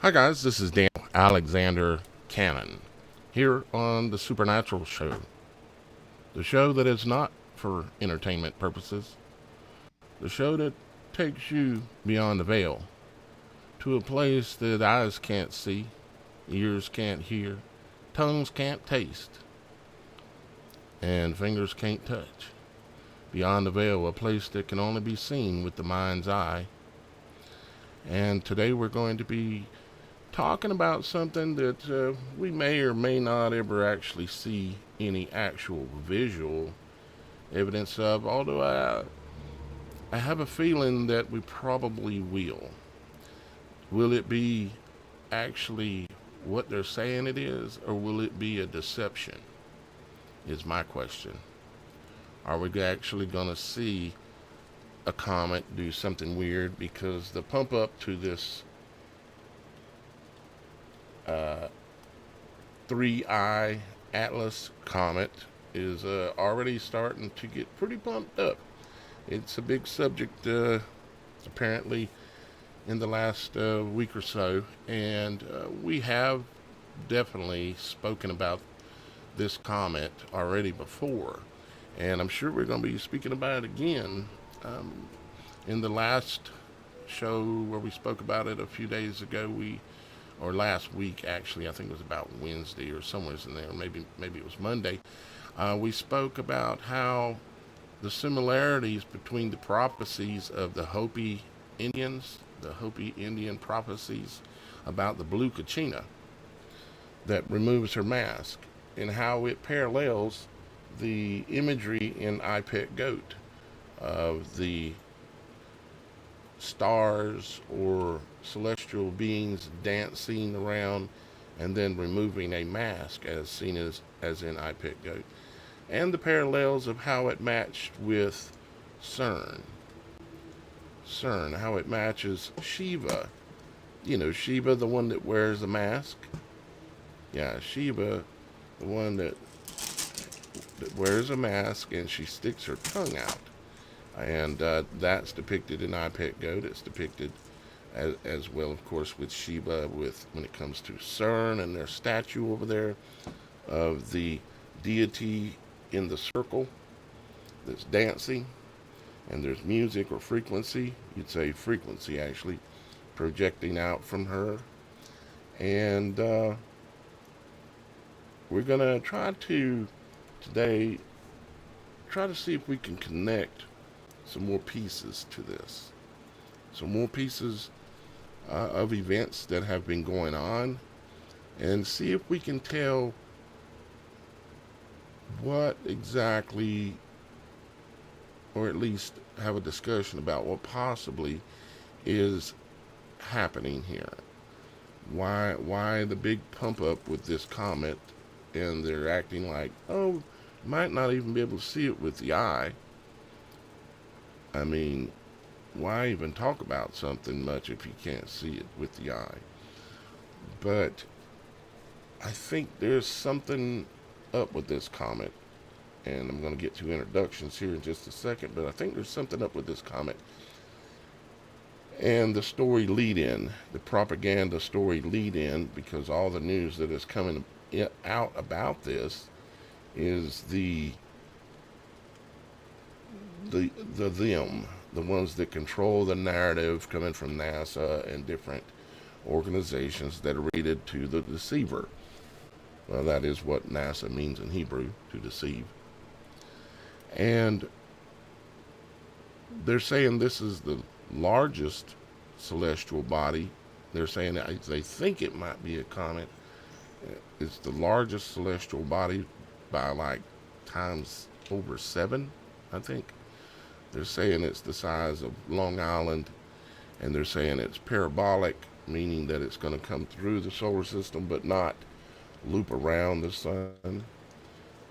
Hi guys, this is Daniel Alexander Cannon here on the Supernatural Show, the show that is not for entertainment purposes, the show that takes you beyond the veil to a place that eyes can't see, ears can't hear, tongues can't taste, and fingers can't touch. Beyond the veil, a place that can only be seen with the mind's eye. And today we're going to be talking about something that we may or may not ever actually see any actual visual evidence of, although I have a feeling that we probably will. Will it be actually what they're saying it is, or will it be a deception? Is my question. Are we actually going to see a comet do something weird? Because the pump up to this uh, 3I Atlas comet is already starting to get pretty pumped up. It's a big subject, apparently, in the last week or so, and we have definitely spoken about this comet already before, and I'm sure we're going to be speaking about it again. In the last show where we spoke about it a few days ago, or last week actually, I think it was about Wednesday or somewhere in there, maybe it was Monday. We spoke about how the similarities between the prophecies of the Hopi Indians, the Hopi Indian prophecies about the blue Kachina that removes her mask, and how it parallels the imagery in I Pet Goat of the stars or celestial beings dancing around and then removing a mask as seen as in I Pet Goat, and the parallels of how it matched with CERN. CERN, how it matches Shiva. You know, Shiva, the one that wears the mask. Yeah, Shiva, the one that wears a mask and she sticks her tongue out. And that's depicted in I Pet Goat. It's depicted as well, of course, with Shiva, with when it comes to CERN and their statue over there of the deity in the circle that's dancing, and there's music or frequency. You'd say frequency actually projecting out from her. And we're gonna try to today try to see if we can connect some more pieces to this, some more pieces of events that have been going on, and see if we can tell what exactly, or at least have a discussion about what possibly is happening here. Why the big pump up with this comet, and they're acting like, oh, might not even be able to see it with the eye. I mean, why even talk about something much if you can't see it with the eye? But I think there's something up with this comet, and I'm going to get to introductions here in just a second, but I think there's something up with this comet. And the story lead in, the propaganda story lead in, because all the news that is coming out about this is them, the ones that control the narrative, coming from NASA and different organizations that are related to the deceiver. Well, that is what NASA means in Hebrew, to deceive. And they're saying this is the largest celestial body. They're saying that they think it might be a comet. It's the largest celestial body by like times over 7, I think. They're saying it's the size of Long Island, and they're saying it's parabolic, meaning that it's going to come through the solar system but not loop around the sun.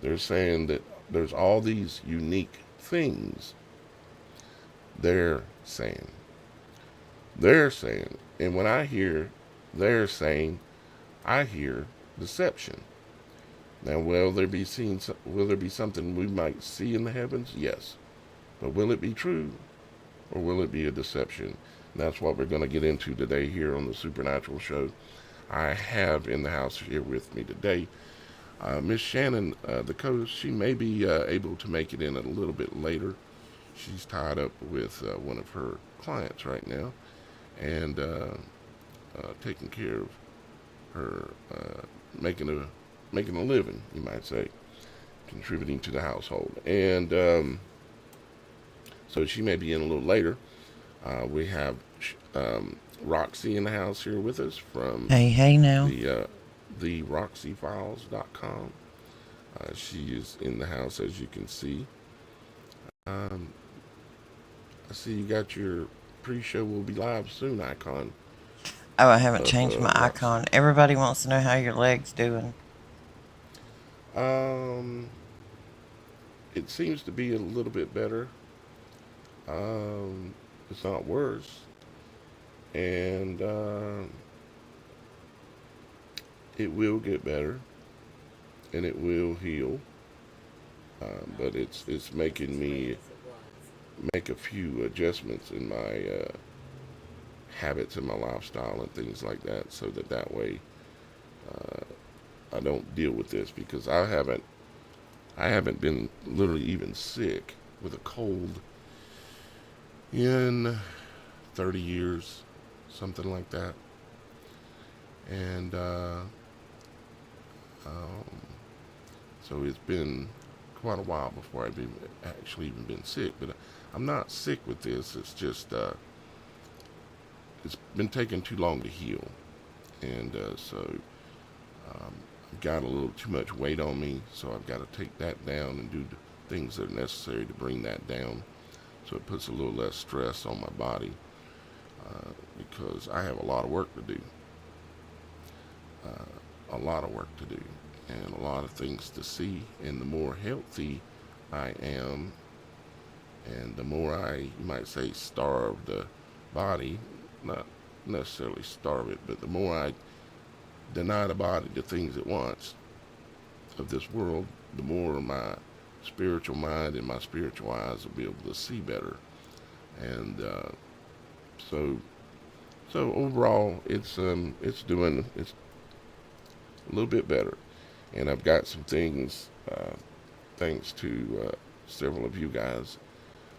They're saying that there's all these unique things. They're saying. They're saying. And when I hear they're saying, I hear deception. Now, will there be something we might see in the heavens? Yes. But will it be true, or will it be a deception? And that's what we're going to get into today here on the Supernatural Show. I have in the house here with me today Miss Shannon, the coach. She may be able to make it in a little bit later. She's tied up with one of her clients right now and taking care of her, making a living, you might say, contributing to the household. And so she may be in a little later. We have Roxy in the house here with us from Hey now. the RoxyFiles.com. She is in the house, as you can see. Um, I see you got your pre-show will be live soon icon Oh, I haven't up, changed my Roxy. icon. Everybody wants to know how your leg's doing. Um, it seems to be a little bit better. Um, it's not worse, and it will get better, and it will heal. But it's making me make a few adjustments in my habits and my lifestyle and things like that, so that way uh, I don't deal with this because I haven't been literally even sick with a cold in 30 years, something like that, and um, so it's been quite a while before I've actually even been sick. But I'm not sick with this. It's just it's been taking too long to heal, and so I've got a little too much weight on me. So I've got to take that down and do the things that are necessary to bring that down. So it puts a little less stress on my body because I have a lot of work to do, a lot of work to do, and a lot of things to see. And the more healthy I am, and the more I, you might say, starve the body, not necessarily starve it, but the more I deny the body the things it wants of this world, the more my spiritual mind and my spiritual eyes will be able to see better. And so so overall, it's a little bit better. And I've got some things thanks to several of you guys.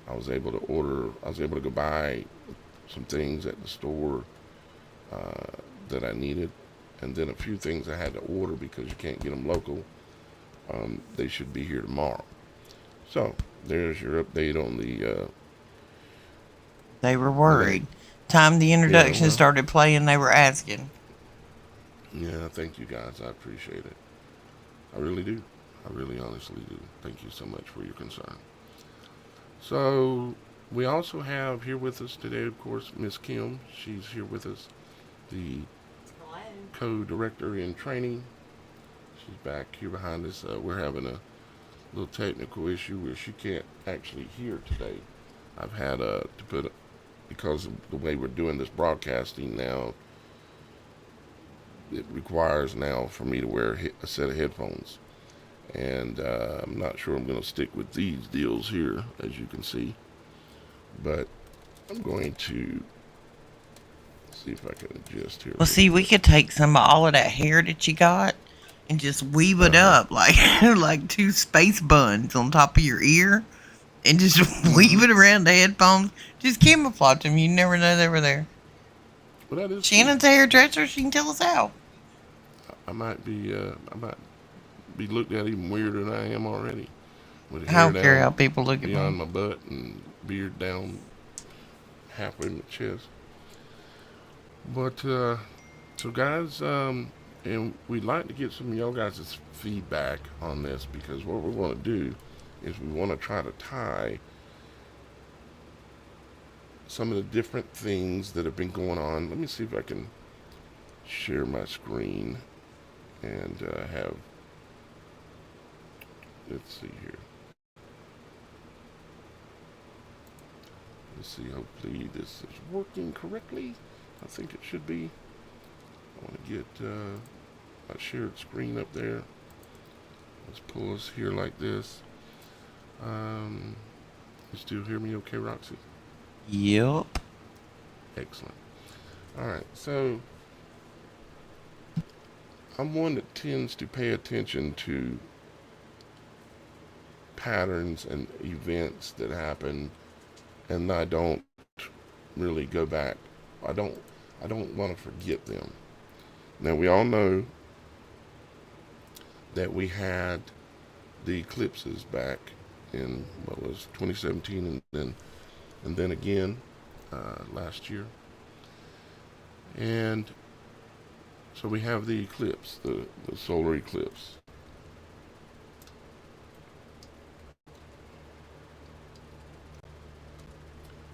I was able to go buy some things at the store uh, that I needed, and then a few things I had to order because you can't get them local. They should be here tomorrow. So there's your update on They were the day. worried. Time the Yeah, introduction well, started playing, they were asking. yeah. Thank you guys. I appreciate it. I really do. I really honestly do. Thank you so much for your concern. So we also have here with us today, of course, Miss Kim. She's here with us, the co-director in training. She's back here behind us. We're having a little technical issue where she can't actually hear today. I've had to put because of the way we're doing this broadcasting now. It requires now for me to wear a set of headphones, and I'm not sure I'm going to stick with these deals here, as you can see. But I'm going to see if I can adjust here Well, real see, we quick. could take some of all of that hair that you got and just weave Uh it huh. up like like two space buns on top of your ear and just weave Mm-hmm. it around the headphones. Just camouflage them. You never know they were there. Well, that is true. Shannon's a hairdresser. She can tell us how. I might be looked at even weirder than I am already, with I hair don't care how down people look at me. beyond my butt and beard down halfway in my chest. But so guys, and we'd like to get some of y'all guys' feedback on this because what we want to do is we want to try to tie some of the different things that have been going on. Let me see if I can share my screen and have. Let's see here. Let's see. Hopefully this is working correctly. I think it should be. I want to get my shared screen up there. Let's pull us here like this. You still hear me okay, Roxy? Yep. Excellent. All right, so I'm one that tends to pay attention to patterns and events that happen, and I don't really go back. I don't I don't want to forget them. Now we all know that we had the eclipses back in what was 2017, and then again last year, and so we have the eclipse, the solar eclipse.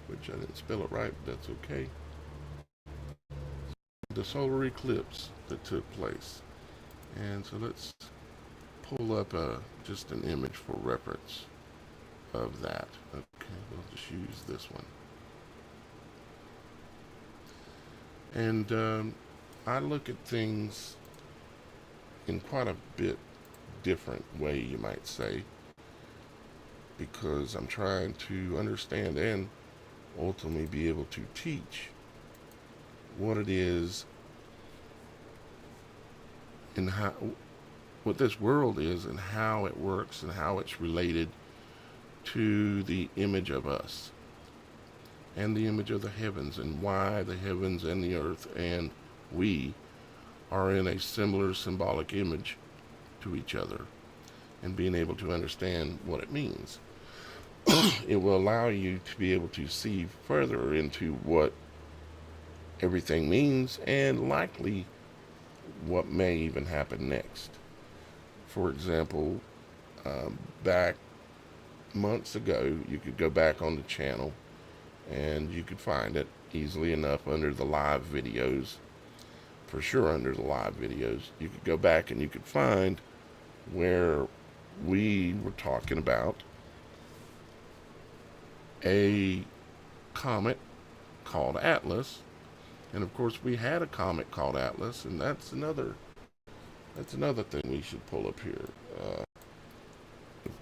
Which I didn't spell it right, but that's okay. The solar eclipse that took place. And so let's pull up just an image for reference of that. Okay, we'll just use this one. And I look at things in quite a bit different way, you might say, because I'm trying to understand and ultimately be able to teach what it is and how, what this world is and how it works and how it's related to the image of us and the image of the heavens, and why the heavens and the earth and we are in a similar symbolic image to each other, and being able to understand what it means. It will allow you to be able to see further into what everything means, and likely what may even happen next. For example, back months ago, you could go back on the channel and you could find it easily enough under the live videos. For sure, under the live videos, you could go back and you could find where we were talking about a comet called Atlas. And of course, we had a comet called Atlas, and that's another thing we should pull up here.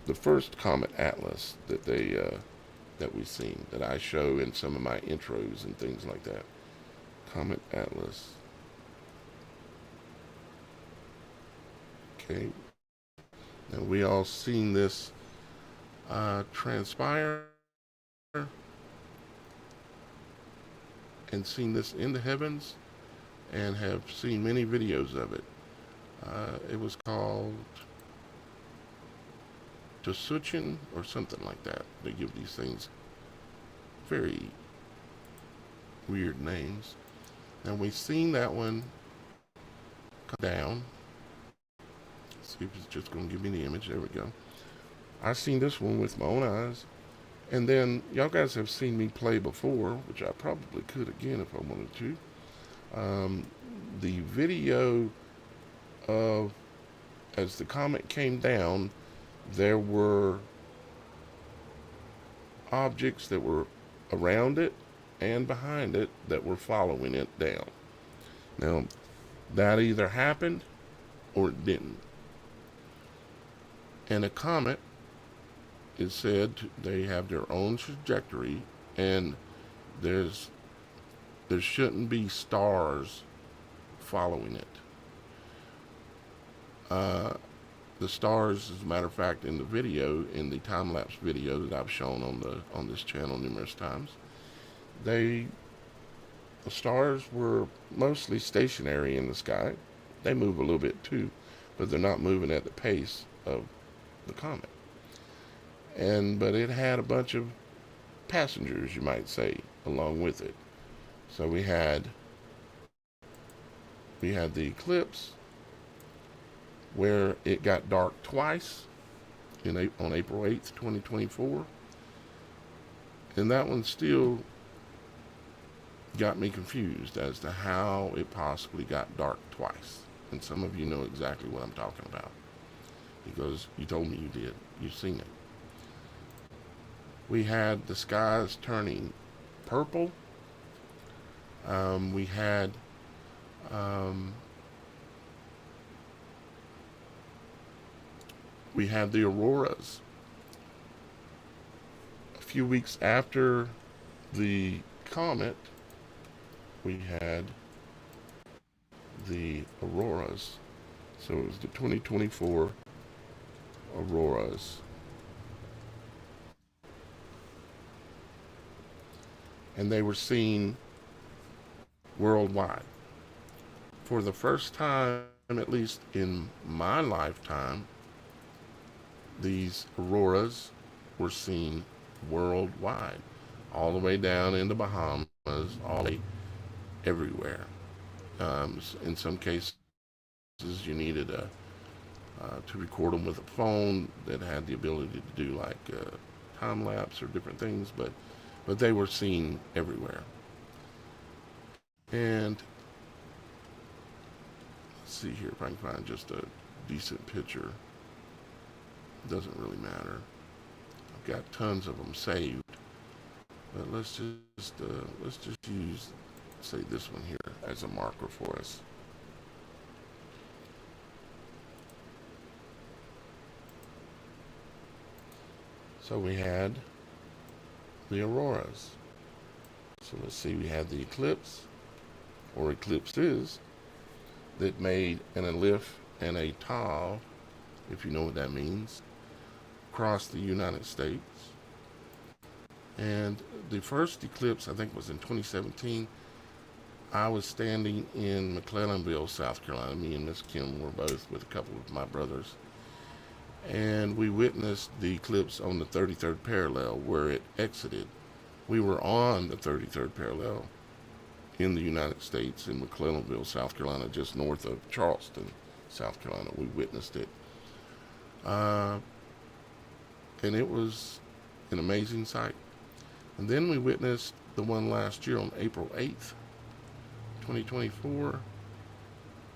The first comet Atlas that we've seen, that I show in some of my intros and things like that. Comet Atlas. Okay. Now we all seen this transpire and seen this in the heavens, and have seen many videos of it. It was called Tsuchin or something like that. They give these things very weird names. And we've seen that one come down. Let's see if it's just going to give me the image. There we go. I've seen this one with my own eyes. And then y'all guys have seen me play before, which I probably could again if I wanted to. The video of as the comet came down, there were objects that were around it and behind it that were following it down. Now, that either happened or it didn't. And a comet is said they have their own trajectory, and there shouldn't be stars following it. The stars, as a matter of fact, in the video, in the time-lapse video that I've shown on this channel numerous times, the stars were mostly stationary in the sky. They move a little bit too, but they're not moving at the pace of the comet. But it had a bunch of passengers, you might say, along with it. So we had the eclipse, where it got dark twice on April 8th, 2024. And that one still got me confused as to how it possibly got dark twice. And some of you know exactly what I'm talking about, because you told me you did. You've seen it. We had the skies turning purple. We had the auroras. A few weeks after the comet, we had the auroras. So it was the 2024 auroras. And they were seen worldwide. For the first time, at least in my lifetime, these auroras were seen worldwide, all the way down in the Bahamas, all the way everywhere. In some cases, you needed to record them with a phone that had the ability to do like time lapse or different things, but they were seen everywhere. And let's see here if I can find just a decent picture. It doesn't really matter. I've got tons of them saved, but let's just use, say, this one here as a marker for us. So we had the auroras. So let's see, we had the eclipse, or eclipses, that made an aleph and a tav, if you know what that means, across the United States. And the first eclipse, I think, was in 2017. I was standing in McClellanville, South Carolina. Me and Miss Kim were both with a couple of my brothers. And we witnessed the eclipse on the 33rd parallel where it exited. We were on the 33rd parallel in the United States in McClellanville, South Carolina, just north of Charleston, South Carolina. We witnessed it. And it was an amazing sight. And then we witnessed the one last year on April 8th, 2024.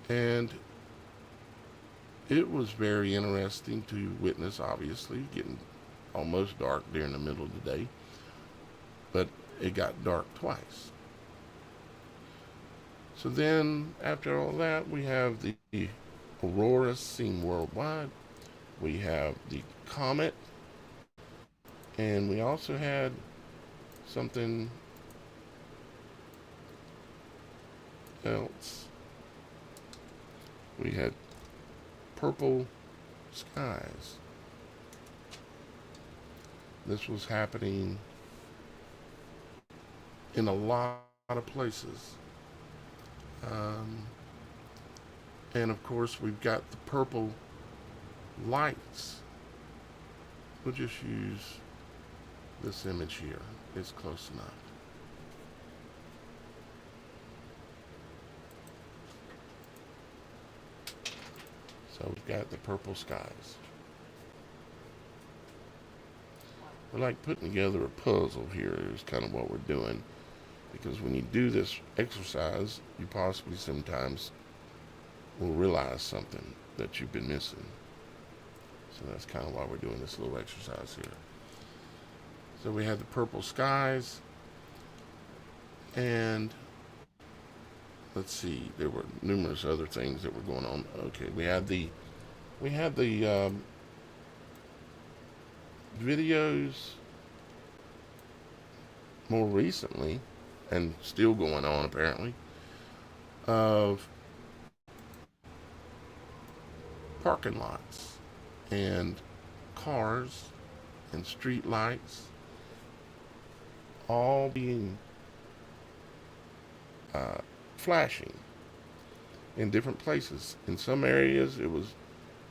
And it was very interesting to witness, obviously, getting almost dark during the middle of the day. But it got dark twice. So then, after all that, we have the auroras seen worldwide. We have the comet. And we also had something else. We had purple skies. This was happening in a lot of places. And of course, we've got the purple lights. We'll just use this image here. It's close enough. So we've got the purple skies. We're like putting together a puzzle here is kind of what we're doing. Because when you do this exercise, you possibly sometimes will realize something that you've been missing. So that's kind of why we're doing this little exercise here. So we had the purple skies, and let's see, there were numerous other things that were going on. Okay, we had the videos more recently, and still going on apparently, of parking lots and cars and street lights all being flashing in different places. In some areas, it was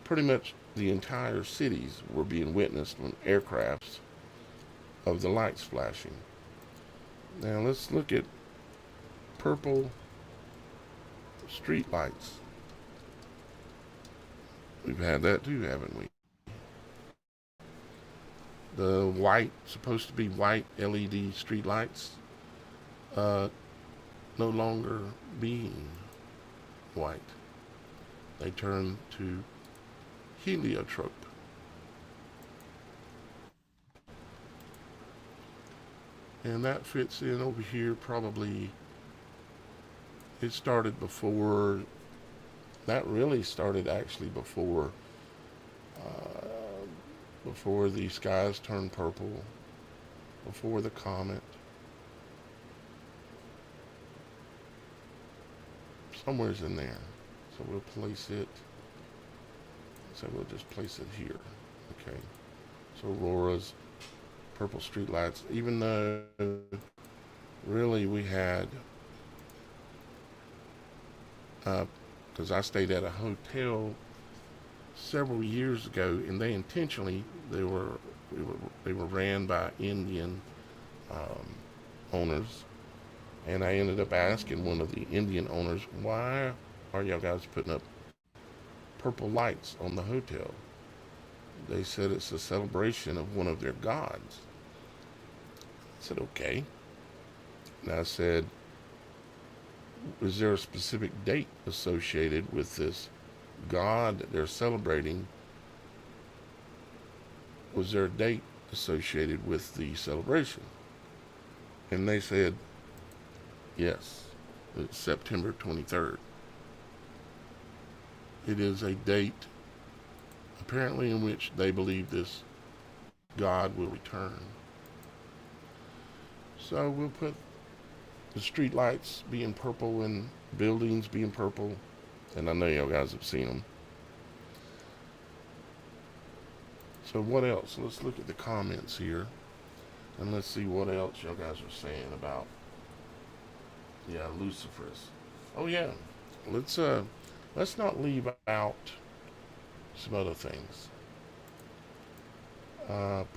pretty much the entire cities were being witnessed on aircrafts of the lights flashing. Now let's look at purple street lights. We've had that too, haven't we? The white, supposed to be white LED street lights, no longer being white. They turn to heliotrope. And that fits in over here probably. It started before, that really started actually before the skies turned purple, before the comet. somewhere's in there. So we'll place it. So we'll just place it here. Okay. So Aurora's purple streetlights, even though really we had, because I stayed at a hotel several years ago, and they intentionally they were ran by Indian owners, and I ended up asking one of the Indian owners, why are y'all guys putting up purple lights on the hotel? They said it's a celebration of one of their gods. I said, okay. And I said, is there a specific date associated with this god that they're celebrating? Was there a date associated with the celebration? And they said, yes, it's September 23rd. It is a date, apparently, in which they believe this god will return. So we'll put the street lights being purple and buildings being purple, and I know y'all guys have seen them. So what else? Let's look at the comments here, and let's see what else y'all guys are saying about, yeah, Lucifer's. Oh yeah, let's not leave out some other things.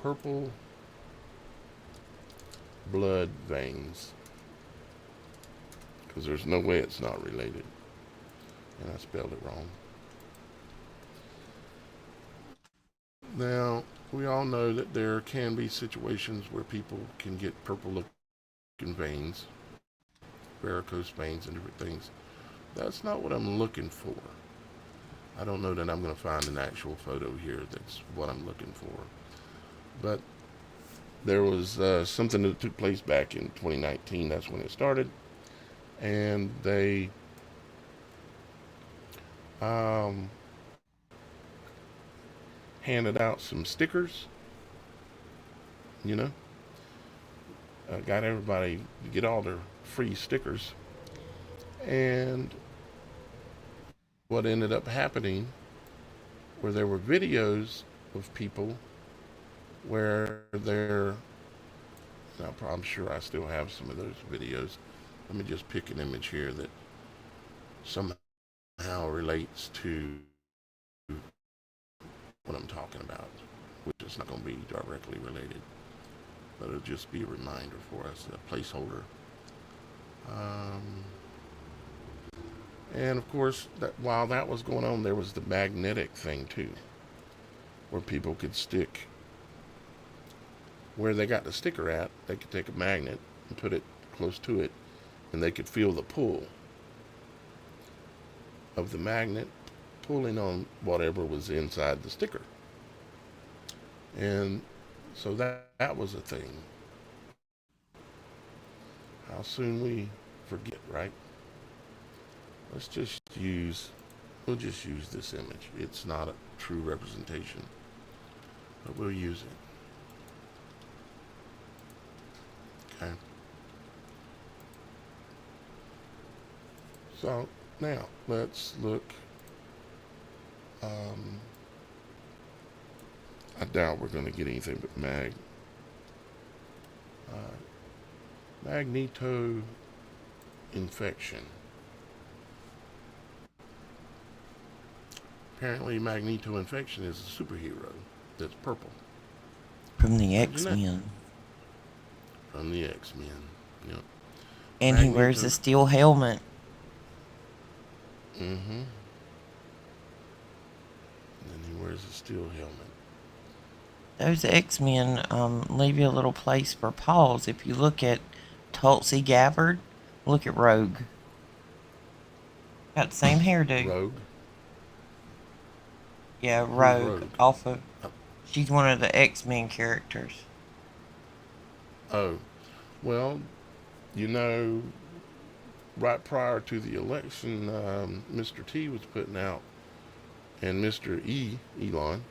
Purple blood veins, because there's no way it's not related, and I spelled it wrong. Now, we all know that there can be situations where people can get purple looking veins, varicose veins and different things. That's not what I'm looking for. I don't know that I'm going to find an actual photo here that's what I'm looking for. But there was something that took place back in 2019. That's when it started. And they handed out some stickers, got everybody to get all their free stickers. And what ended up happening where there were videos of people where I'm sure I still have some of those videos. Let me just pick an image here that somehow relates to what I'm talking about, which is not going to be directly related, but it'll just be a reminder for us, a placeholder. And of course, while that was going on, there was the magnetic thing too, where people could stick where they got the sticker at. They could take a magnet and put it close to it, and they could feel the pull of the magnet pulling on whatever was inside the sticker. And so that was a thing. How soon we forget, right? We'll just use this image. It's not a true representation, but we'll use it. Okay. So now let's look. I doubt we're going to get anything but magneto infection. Apparently, magneto infection is a superhero that's purple. From the X-Men. From the X-Men, yep. And Magneto. He wears a steel helmet. Mm-hmm. And then he wears a steel helmet. Those X-Men leave you a little place for pause. If you look at Tulsi Gabbard, look at Rogue. Got the same hairdo. Rogue? Yeah, Rogue. Off of. She's one of the X-Men characters. Oh, well, right prior to the election, Mr. T was putting out, and Mr. Elon,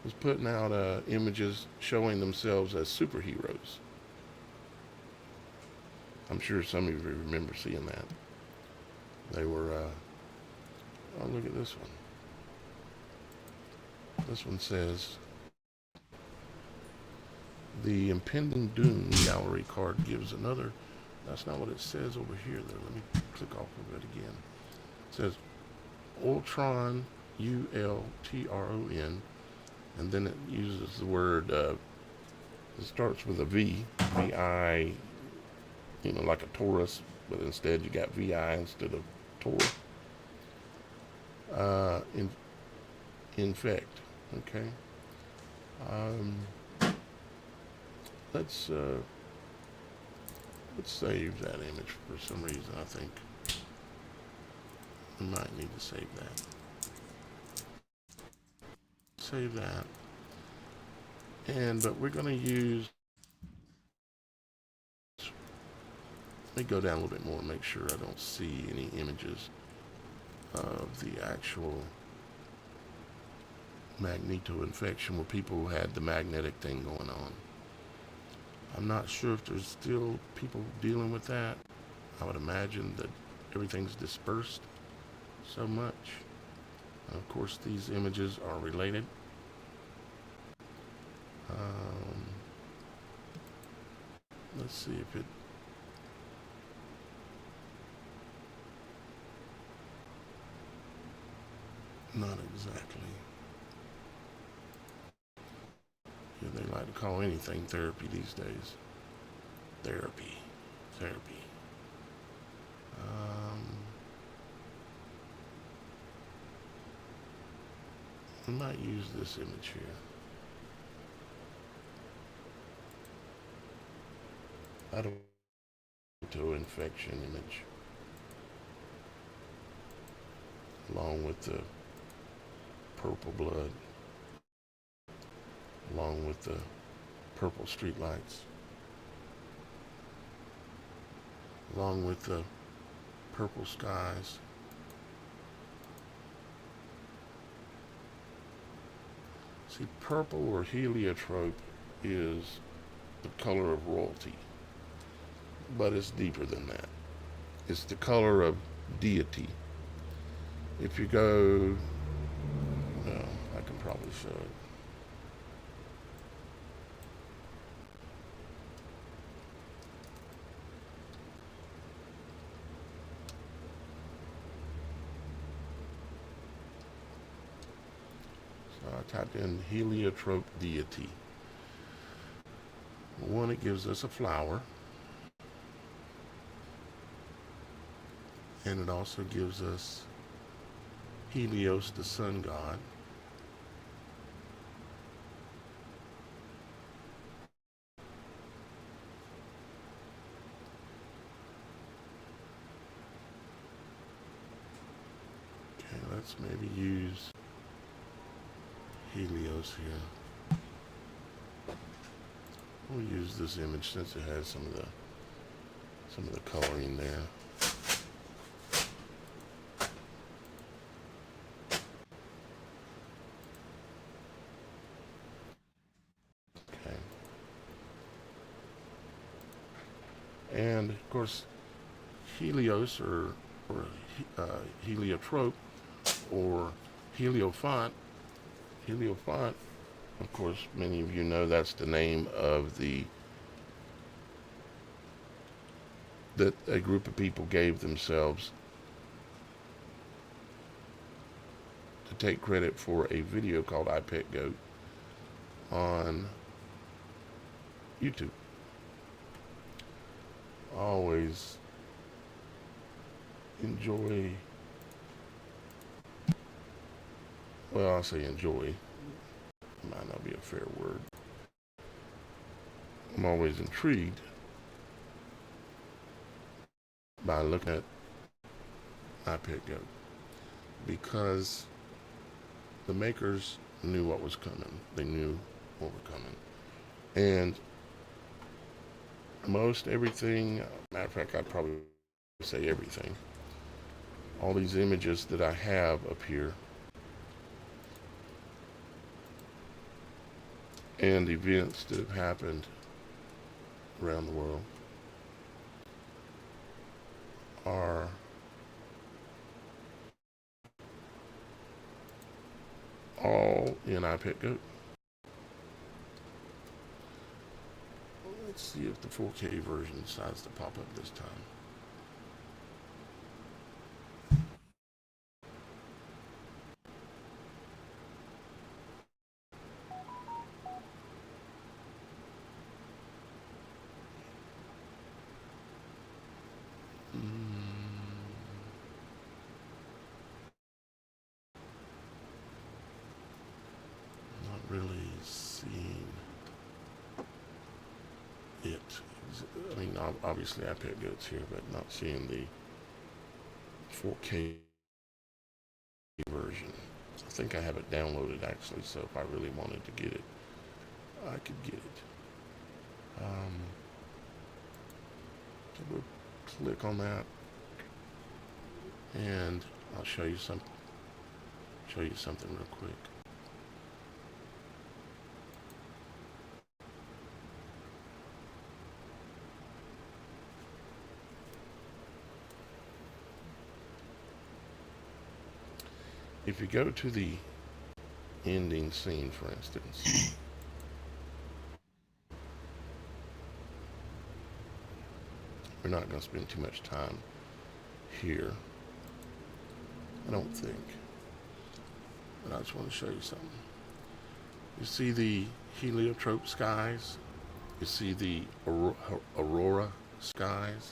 was putting out images showing themselves as superheroes. I'm sure some of you remember seeing that. They were, oh, look at this one. This one says, the impending doom gallery card gives another. That's not what it says over here, though. Let me click off of it again. It says Ultron, Ultron, and then it uses the word, it starts with a V, V-I, you know, like a Taurus, but instead you got VI instead of Taurus. Infect, okay. Let's save that image for some reason. I think we might need to save that. Save that. But we're going to use, let me go down a little bit more and make sure I don't see any images of the actual magneto infection where people had the magnetic thing going on. I'm not sure if there's still people dealing with that. I would imagine that everything's dispersed so much. Of course, these images are related. Let's see if it... Not exactly. Yeah, they like to call anything therapy these days. Therapy. We might use this image here. I don't to infection image, along with the purple blood, along with the purple streetlights, along with the purple skies. See, purple or heliotrope is the color of royalty, but it's deeper than that. It's the color of deity. If you go, well, I can probably show it. So I typed in heliotrope deity. One, it gives us a flower. And it also gives us Helios, the sun god. Okay, let's maybe use Helios here. We'll use this image since it has some of the coloring there. And of course, Helios or heliotrope or heliofont. Heliofont, of course, many of you know that's the name of that a group of people gave themselves to take credit for a video called I Pet Goat on YouTube. Always enjoy, well, I'll say enjoy, might not be a fair word. I'm always intrigued by looking at I Pet Goat because the makers knew what was coming. They knew what was coming. And most everything, matter of fact, I'd probably say everything, all these images that I have up here and events that have happened around the world are all in iPet Goat. Let's see if the 4K version decides to pop up this time. Not really seeing it. I mean, obviously iPad Goat's here, but not seeing the 4K version. I think I have it downloaded actually, so if I really wanted to get it, I could get it. So we'll click on that, and I'll show you something real quick. If you go to the ending scene, for instance, we're not going to spend too much time here, I don't think, but I just want to show you something. You see the heliotrope skies, you see the aurora skies,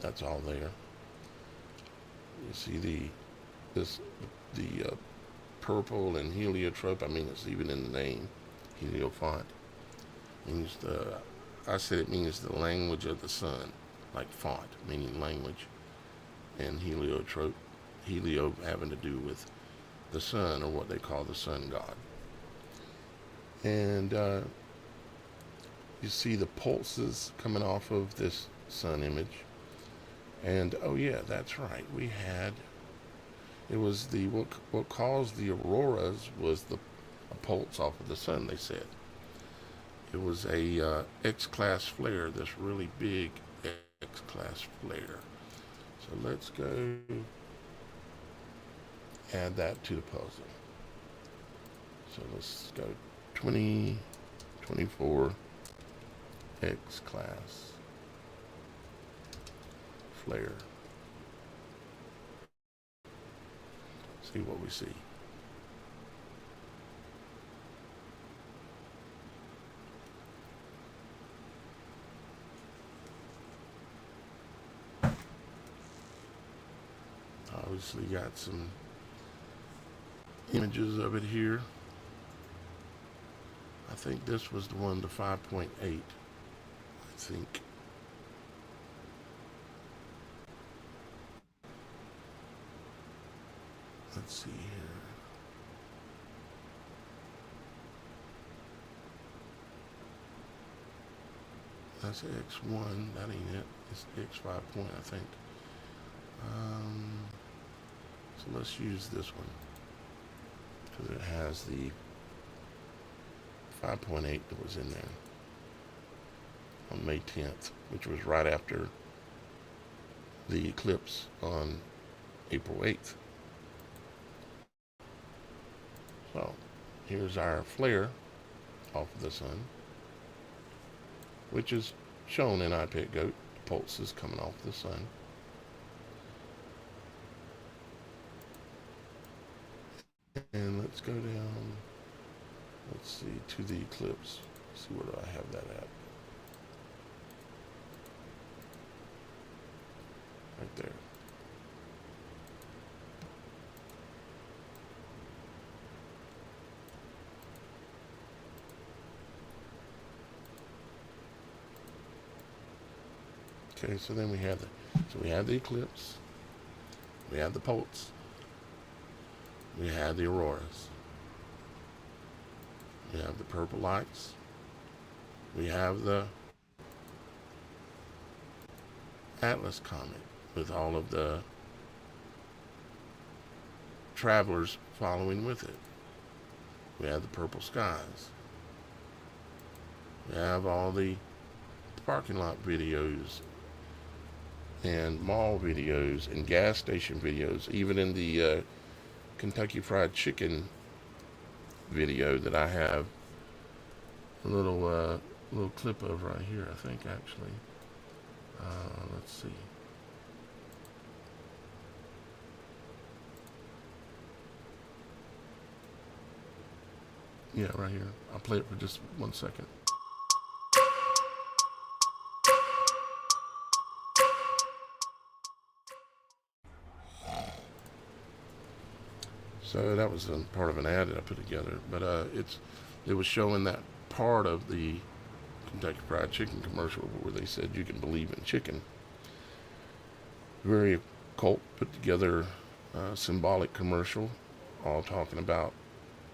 that's all there. You see the purple and heliotrope. I mean, it's even in the name, heliofont. Means I said it means the language of the sun, like font, meaning language, and heliotrope, helio having to do with the sun, or what they call the sun god. And you see the pulses coming off of this sun image. And oh yeah, that's right. It was what caused the auroras was a pulse off of the sun. They said it was a X-class flare, this really big X-class flare. So let's go add that to the puzzle. So let's go 2024 X-class flare. See what we see. Obviously got some images of it here. I think this was the one, the 5.8. I think. Let's see here. That's X1. That ain't it. It's X5 point, I think. So let's use this one because it has the 5.8 that was in there on May 10th, which was right after the eclipse on April 8th. So here's our flare off of the sun, which is shown in iPad Goat. The pulses coming off the sun. And let's go down, let's see, to the eclipse. Let's see, where do I have that at? Right there. Okay, so then we have the eclipse, we have the pulse, we have the auroras, we have the purple lights, we have the Atlas comet with all of the travelers following with it. We have the purple skies. We have all the parking lot videos and mall videos and gas station videos, even in the Kentucky Fried Chicken video that I have a little clip of right here, I think actually. Let's see. Yeah, right here. I'll play it for just 1 second. So that was part of an ad that I put together, but it was showing that part of the Kentucky Fried Chicken commercial where they said you can believe in chicken. Very occult, put together symbolic commercial, all talking about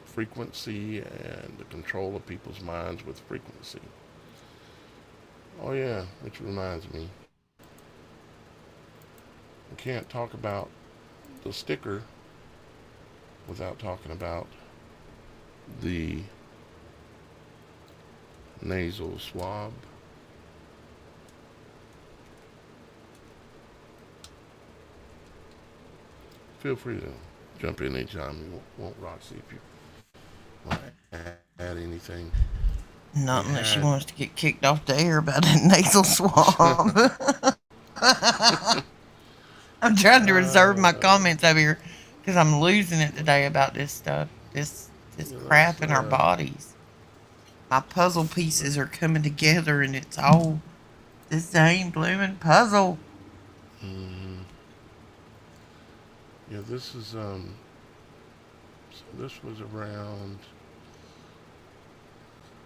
frequency and the control of people's minds with frequency. Oh yeah, which reminds me, we can't talk about the sticker without talking about the nasal swab. Feel free to jump in anytime you want, Roxy, if you want to add anything. Not unless she wants to get kicked off the air about a nasal swab. I'm trying to reserve my comments over here because I'm losing it today about this stuff. This crap in our bodies. My puzzle pieces are coming together and it's all the same blooming puzzle. Mm-hmm. Yeah, this is so this was around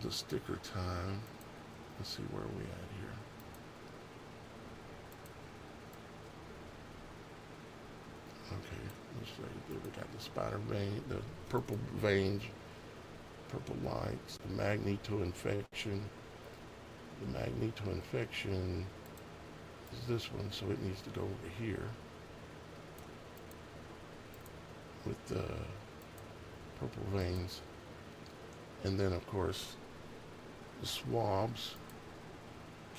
the sticker time. Let's see where we at here. Okay, let's see. We got the spider vein, the purple veins, purple lights, the magneto infection. The magneto infection is this one, so it needs to go over here with the purple veins. And then, of course, the swabs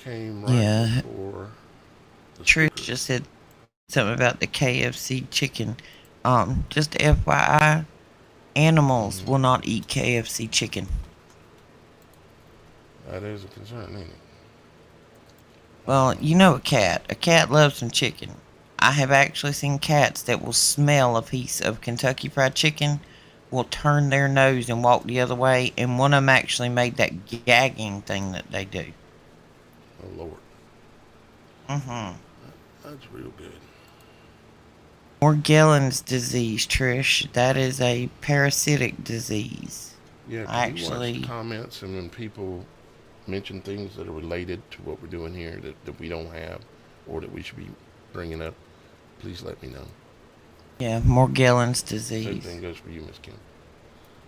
came right before the Trish stickers. just said something about the KFC chicken. Just FYI, animals will not eat KFC chicken. That is a concern, ain't it? Well, you know a cat. A cat loves some chicken. I have actually seen cats that will smell a piece of Kentucky Fried Chicken, will turn their nose and walk the other way, and one of them actually made that gagging thing that they do. Oh, Lord. Mm-hmm. That's real good. Morgellons disease, Trish. That is a parasitic disease. Yeah, can you watch the comments and when people mention things that are related to what we're doing here that we don't have or that we should be bringing up, please let me know. Yeah, Morgellons disease. Same thing goes for you, Miss Kim.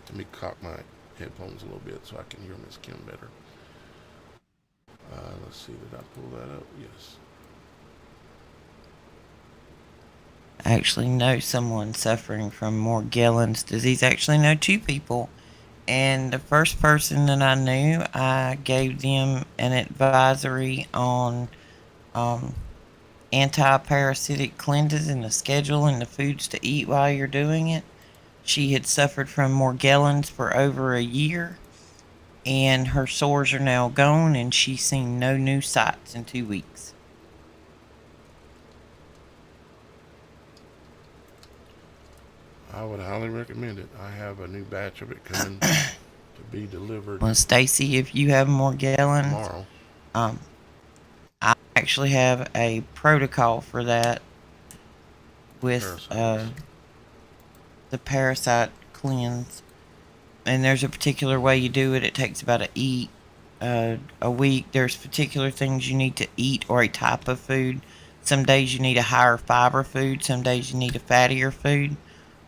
Let me cock my headphones a little bit so I can hear Miss Kim better. Let's see, did I pull that up? Yes. I actually know someone suffering from Morgellons disease. I actually know two people. And the first person that I knew, I gave them an advisory on anti-parasitic cleanses and the schedule and the foods to eat while you're doing it. She had suffered from Morgellons for over a year, and her sores are now gone, and she's seen no new sites in 2 weeks. I would highly recommend it. I have a new batch of it coming to be delivered. Well, Stacy, if you have Morgellons, tomorrow. I actually have a protocol for that with the parasite cleanse. And there's a particular way you do it. It takes about a week. There's particular things you need to eat or a type of food. Some days you need a higher fiber food. Some days you need a fattier food.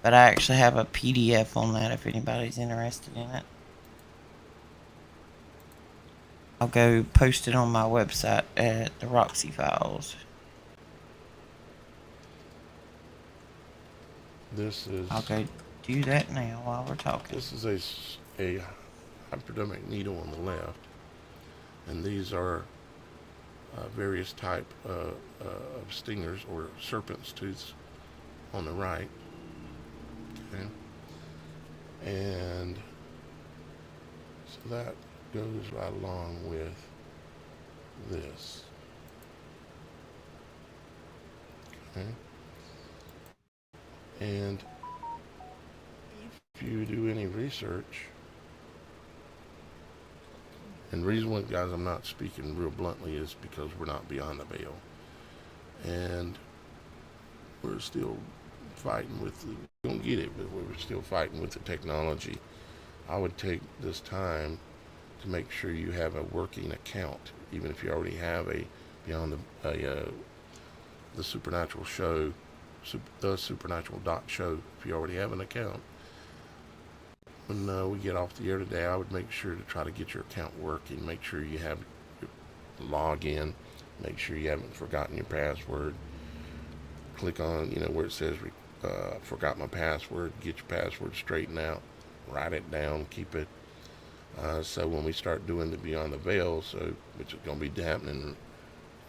But I actually have a PDF on that if anybody's interested in it. I'll go post it on my website at the Roxy Files. This is... I'll go do that now while we're talking. This is a hypodermic needle on the left. And these are various type of stingers or serpent's tooths on the right. Okay. And so that goes right along with this. Okay. And if you do any research, and the reason why, guys, I'm not speaking real bluntly is because we're not beyond the veil. And we're still fighting with the, we don't get it, but we're still fighting with the technology. I would take this time to make sure you have a working account, even if you already have a beyond the supernatural show, the supernatural show. If you already have an account, when we get off the air today, I would make sure to try to get your account working. Make sure you have your login. Make sure you haven't forgotten your password. Click on, where it says forgot my password. Get your password straightened out. Write it down. Keep it. So when we start doing the Beyond the Veil, which is going to be happening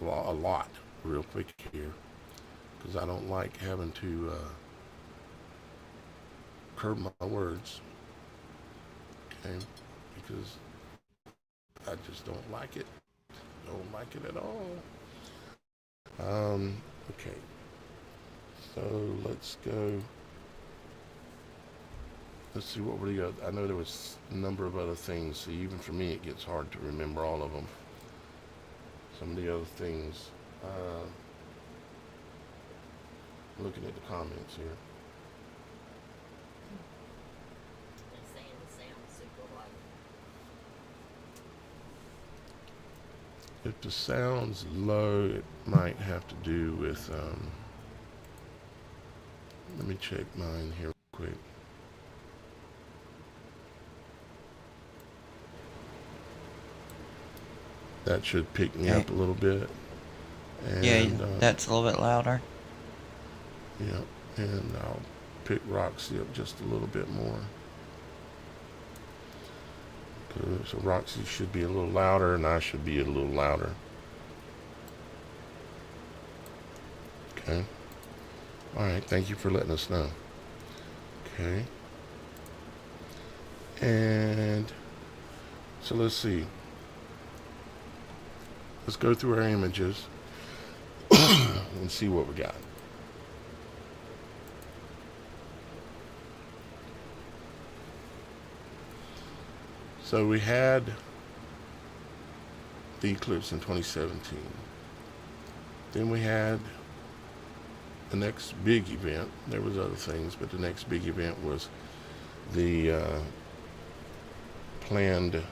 a lot real quick here, because I don't like having to curb my words. Okay, because I just don't like it. Don't like it at all. Okay. So let's go. Let's see what we got. I know there was a number of other things. See, even for me, it gets hard to remember all of them. Some of the other things. Looking at the comments here. If the sound's low, it might have to do with, let me check mine here real quick. That should pick me up a little bit. And, yeah, that's a little bit louder. Yeah, and I'll pick Roxy up just a little bit more. So Roxy should be a little louder, and I should be a little louder. Okay. All right, thank you for letting us know. Okay. And so let's see. Let's go through our images and see what we got. So we had the eclipse in 2017. Then we had the next big event. There was other things, but the next big event was the planned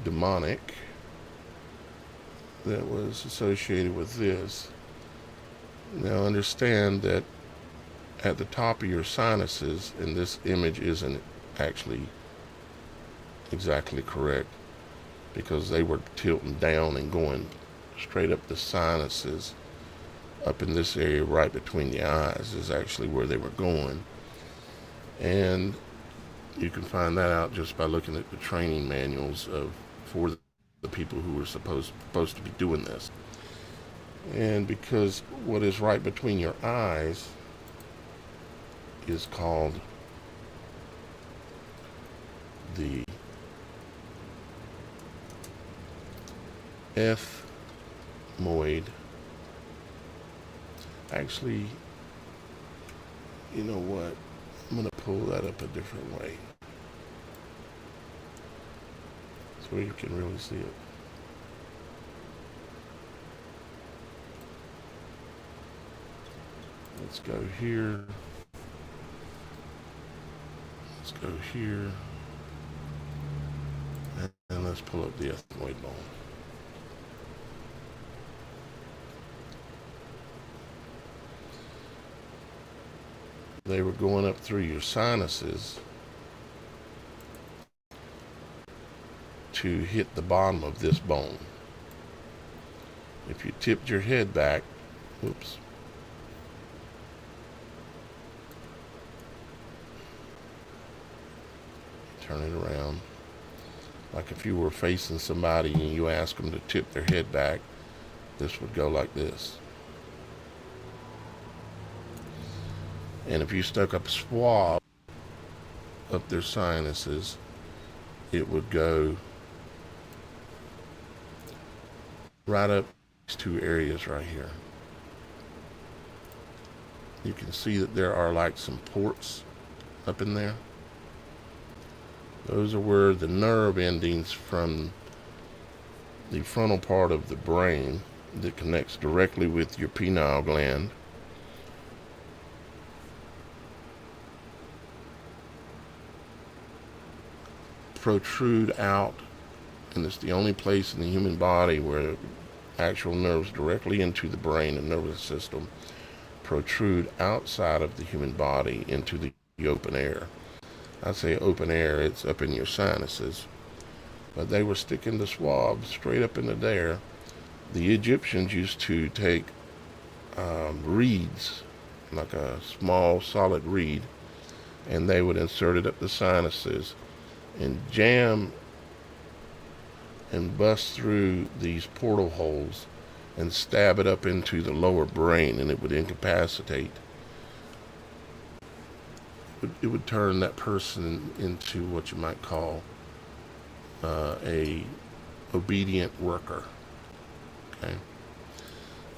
demonic that was associated with this. Now understand that at the top of your sinuses, and this image isn't actually exactly correct because they were tilting down and going straight up the sinuses. Up in this area right between the eyes is actually where they were going, and you can find that out just by looking at the training manuals for the people who were supposed to be doing this. And because what is right between your eyes is called the ethmoid. Actually, you know what? I'm going to pull that up a different way so you can really see it. Let's go here. Let's go here. And let's pull up the ethmoid bone. They were going up through your sinuses to hit the bottom of this bone. If you tipped your head back, whoops, turn it around. Like if you were facing somebody and you ask them to tip their head back, this would go like this. And if you stuck up a swab up their sinuses, it would go right up these two areas right here. You can see that there are like some ports up in there. Those are where the nerve endings from the frontal part of the brain that connects directly with your pineal gland protrude out, and it's the only place in the human body where actual nerves directly into the brain and nervous system protrude outside of the human body into the open air. I say open air, it's up in your sinuses. But they were sticking the swabs straight up into there. The Egyptians used to take reeds, like a small solid reed, and they would insert it up the sinuses and jam and bust through these portal holes and stab it up into the lower brain, and it would incapacitate. It would turn that person into what you might call a obedient worker. Okay.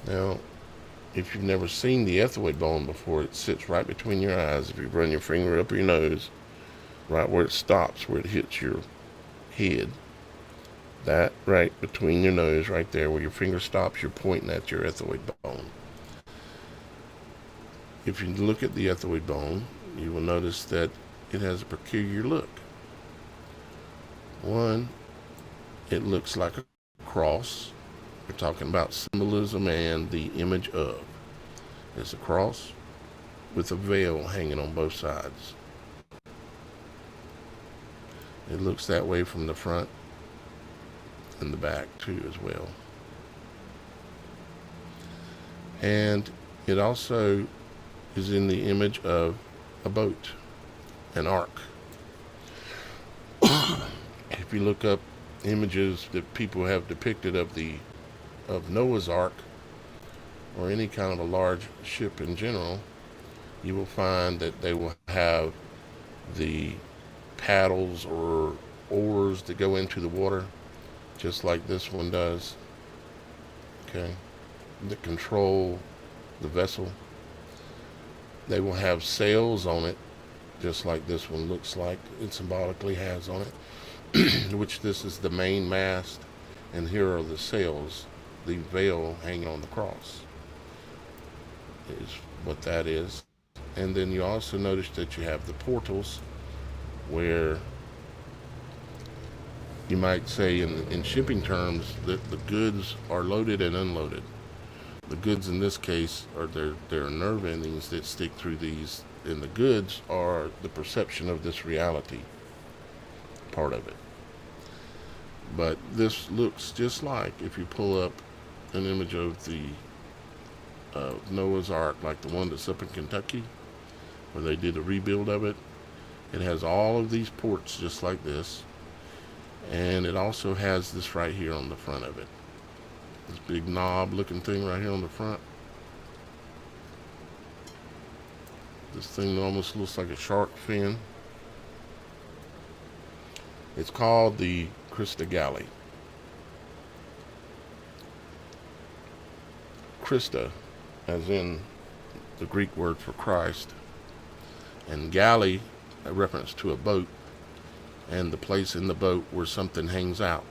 Now, if you've never seen the ethmoid bone before, it sits right between your eyes. If you run your finger up your nose, right where it stops, where it hits your head, that right between your nose, right there where your finger stops, you're pointing at your ethmoid bone. If you look at the ethmoid bone, you will notice that it has a peculiar look. One, it looks like a cross. We're talking about symbolism and the image of. It's a cross with a veil hanging on both sides. It looks that way from the front and the back too as well. And it also is in the image of a boat, an ark. If you look up images that people have depicted of Noah's Ark or any kind of a large ship in general, you will find that they will have the paddles or oars that go into the water, just like this one does. Okay, that control the vessel. They will have sails on it, just like this one looks like it symbolically has on it, which this is the main mast, and here are the sails, the veil hanging on the cross is what that is. And then you also notice that you have the portals where you might say in shipping terms that the goods are loaded and unloaded. The goods in this case are their nerve endings that stick through these, and the goods are the perception of this reality part of it. But this looks just like, if you pull up an image of the Noah's Ark, like the one that's up in Kentucky, where they did a rebuild of it. It has all of these ports just like this, and it also has this right here on the front of it. This big knob looking thing right here on the front. This thing almost looks like a shark fin. It's called the Christa Galley. Christa, as in the Greek word for Christ, and galley, a reference to a boat, and the place in the boat where something hangs out.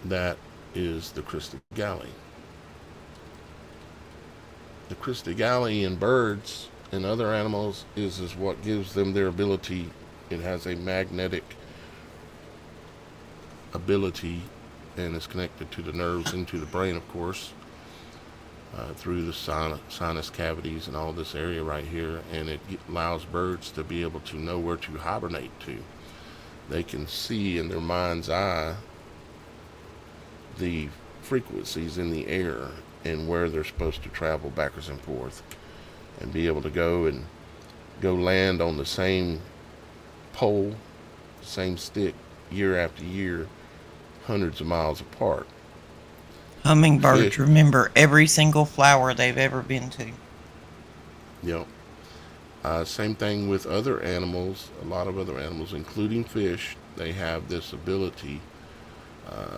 That is the Christa Galley. The Christa Galley in birds and other animals is what gives them their ability. It has a magnetic ability, and is connected to the nerves into the brain, of course, through the sinus cavities and all this area right here, and it allows birds to be able to know where to hibernate to. They can see in their mind's eye the frequencies in the air and where they're supposed to travel backwards and forth, and be able to go land on the same pole, same stick, year after year, hundreds of miles apart. Hummingbirds Fish, remember every single flower they've ever been to. you know, same thing with other animals. A lot of other animals, including fish, they have this ability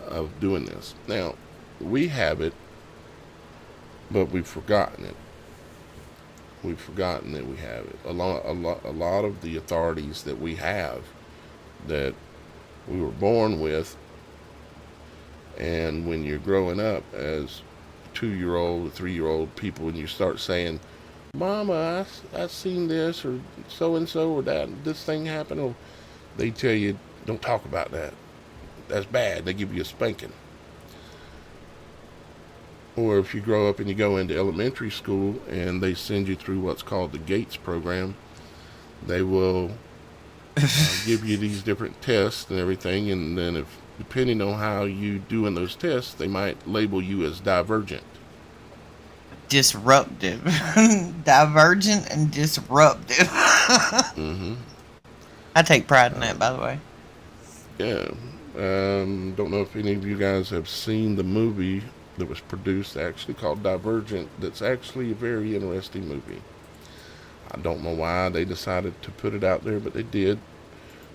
of doing this. Now, we have it, but we've forgotten it. We've forgotten that we have it. A lot of the authorities that we have, that we were born with, and when you're growing up as 2-year old or 3-year old people, and you start saying, "Mama, I seen this," or "so and so," or "that this thing happened," or they tell you, "Don't talk about that. That's bad." They give you a spanking. Or if you grow up and you go into elementary school and they send you through what's called the Gates program, they will give you these different tests and everything, and then if depending on how you do in those tests, they might label you as divergent. Disruptive. Divergent and disruptive. Mm-hmm. I take pride in that, by the way. Yeah. Don't know if any of you guys have seen the movie that was produced, actually called Divergent. That's actually a very interesting movie. I don't know why they decided to put it out there, but they did.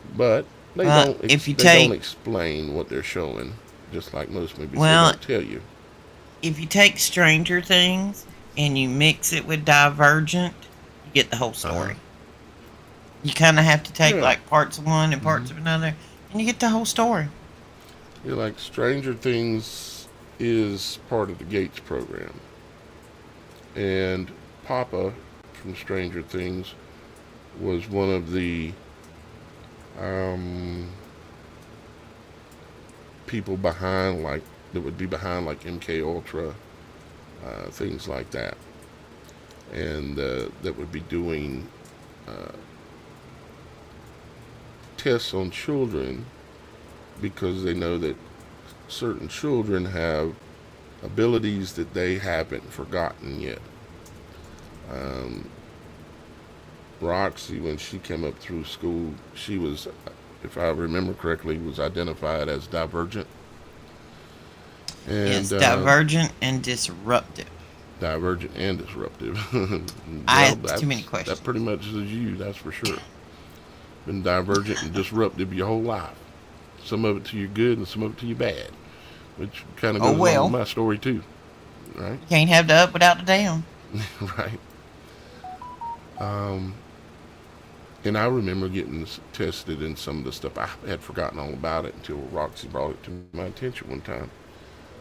But they Well, don't if you they don't take explain what they're showing, just like most movies. They well, don't tell you. if you take Stranger Things and you mix it with Divergent, you get the whole Uh-huh. story. You kind of have to take Yeah. like parts of one and Mm-hmm. parts of another, and you get the whole story. Yeah, like Stranger Things is part of the Gates program, and Papa from Stranger Things was one of the um, people behind, like that would be behind like MK Ultra, things like that, and that would be doing uh, tests on children because they know that certain children have abilities that they haven't forgotten yet. Um, Roxy, when she came up through school, she was, if I remember correctly, was identified as divergent. And Yes, Divergent and Disruptive. divergent and disruptive. I Well, asked too many that questions. pretty much is you, that's for sure. Been divergent and disruptive your whole life. Some of it to your good and some of it to your bad, which kind of Oh goes along with well, my story too, right? you can't have the up without the down. Right. Um, and I remember getting tested and some of the stuff. I had forgotten all about it until Roxy brought it to my attention one time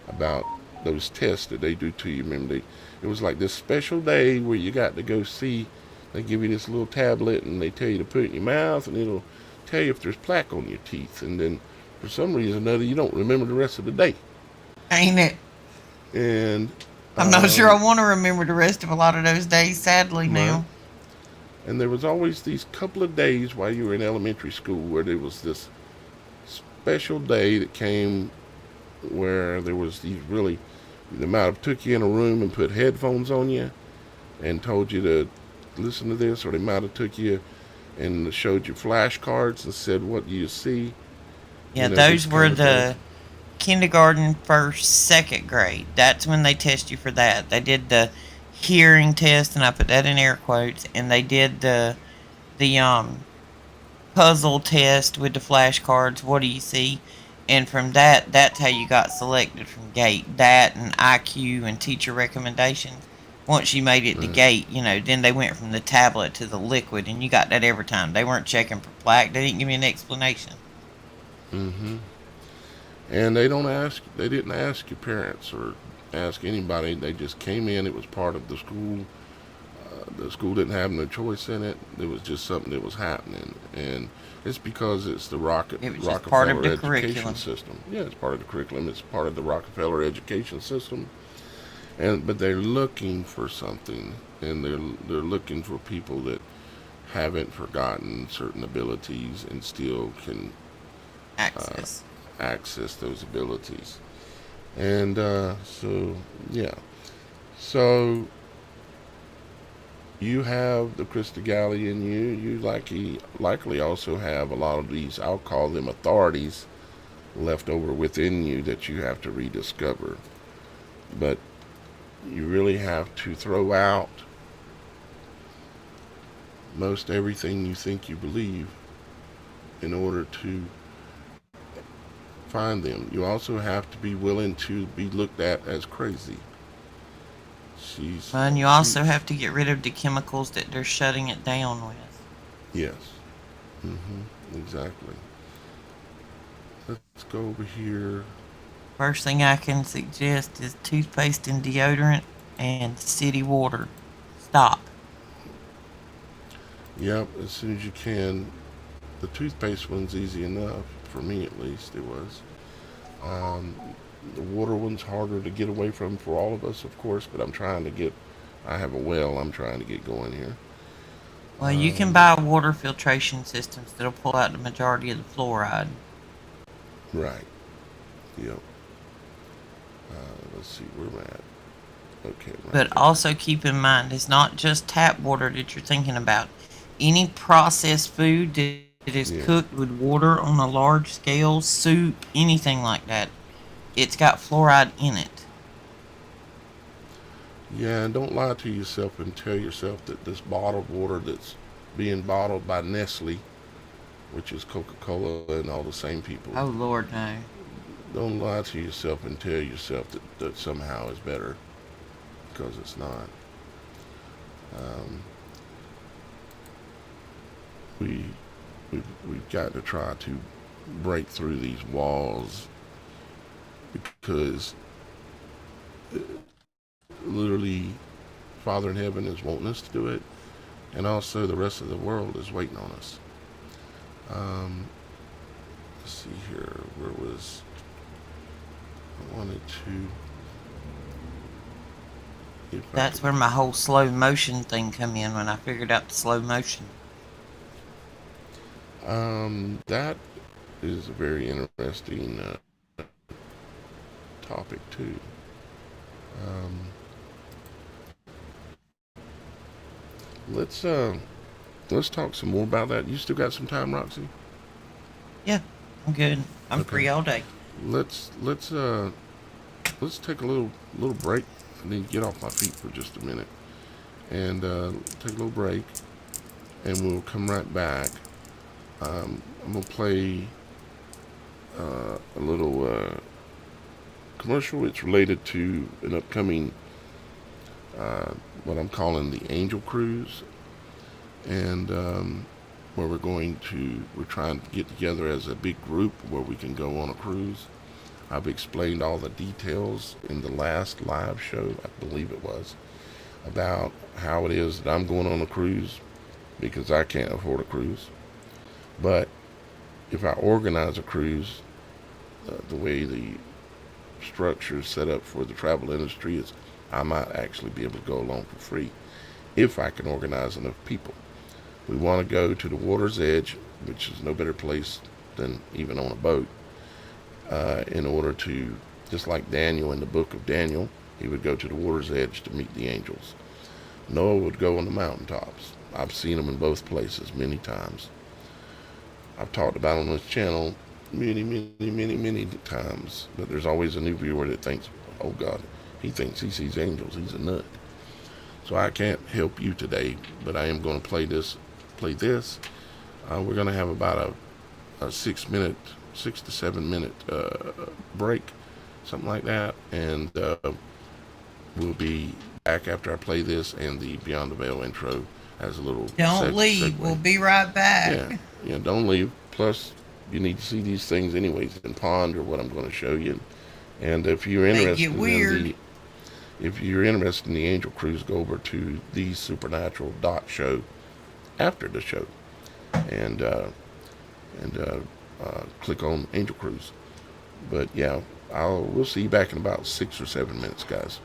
about those tests that they do to you. Remember, it was like this special day where you got to go see. They give you this little tablet and they tell you to put it in your mouth, and it'll tell you if there's plaque on your teeth. And then for some reason or another, you don't remember the rest of the day. Ain't it? And I'm not sure I want to remember the rest of a lot of those days, sadly, right. now. And there was always these couple of days while you were in elementary school where there was this special day that came where there was these really, they might have took you in a room and put headphones on you and told you to listen to this, or they might have took you and showed you flashcards and said, "What do you see?" Yeah, These those were kind of things. the kindergarten, first, second grade. That's when they test you for that. They did the hearing test, and I put that in air quotes, and they did the puzzle test with the flashcards. What do you see? And from that, that's how you got selected from gate. That and IQ and teacher recommendations. Once you made it to Right. gate, then they went from the tablet to the liquid, and you got that every time. They weren't checking for plaque. They didn't give me an explanation. Mm-hmm. And they don't ask. They didn't ask your parents or ask anybody. They just came in. It was part of the school. The school didn't have no choice in it. It was just something that was happening, and it's because it's the It was just part of Rockefeller the education curriculum. system. Yeah, it's part of the curriculum. It's part of the Rockefeller education system, and but they're looking for something, and they're looking for people that haven't forgotten certain abilities and still can uh, Access. access those abilities. And so yeah, so you have the crystal galley in you. You likely also have a lot of these, I'll call them authorities, left over within you that you have to rediscover. But you really have to throw out most everything you think you believe in order to find them. You also have to be willing to be looked at as crazy. And you also have to get rid of the chemicals that they're shutting it down with. Yes. Exactly. Let's go over here. First thing I can suggest is toothpaste and deodorant and city water. Stop. Yep, as soon as you can. The toothpaste one's easy enough, for me at least it was. The water one's harder to get away from for all of us, of course, but I have a well I'm trying to get going here. Well, you can buy water filtration systems that'll pull out the majority of the fluoride. Right. Yep. Let's see where we're at. Okay. Right but there. Also keep in mind, it's not just tap water that you're thinking about. Any processed food that is cooked with water on a large scale, soup, anything like that, it's got fluoride in it. Yeah, and don't lie to yourself and tell yourself that this bottled water that's being bottled by Nestle, which is Coca-Cola and all the same people. Oh, Lord, no. Don't lie to yourself and tell yourself that somehow is better, because it's not. We've got to try to break through these walls, because literally Father in Heaven is wanting us to do it, and also the rest of the world is waiting on us. Let's see here. I wanted to. That's where my whole slow motion thing come in, when I figured out the slow motion. That is a very interesting topic too. Let's talk some more about that. You still got some time, Roxy? Yeah, I'm good. I'm free all day. Let's take a little break. I need to get off my feet for just a minute, and take a little break, and we'll come right back. I'm gonna play a little commercial. It's related to an upcoming what I'm calling the Angel Cruise, and where we're trying to get together as a big group where we can go on a cruise. I've explained all the details in the last live show, I believe it was, about how it is that I'm going on a cruise, because I can't afford a cruise. But if I organize a cruise, the way the structure is set up for the travel industry is, I might actually be able to go along for free if I can organize enough people. We want to go to the water's edge, which is no better place than even on a boat, in order to, just like Daniel in the book of Daniel, he would go to the water's edge to meet the angels. Noah would go on the mountaintops. I've seen them in both places many times. I've talked about on this channel many times, but there's always a new viewer that thinks, oh God, he thinks he sees angels, he's a nut. So I can't help you today, but I am going to play this. We're going to have about a 6 to 7 minute break, something like that, and we'll be back after I play this and the Beyond the Veil intro as a little Don't leave. segue. We'll be right back. Yeah, don't leave. Plus, you need to see these things anyways and ponder what I'm going to show you. And if you're interested if you're interested in the Angel Cruise, go over to the Supernatural show after the show, and click on Angel Cruise. But yeah, we'll see you back in about 6 or 7 minutes, guys.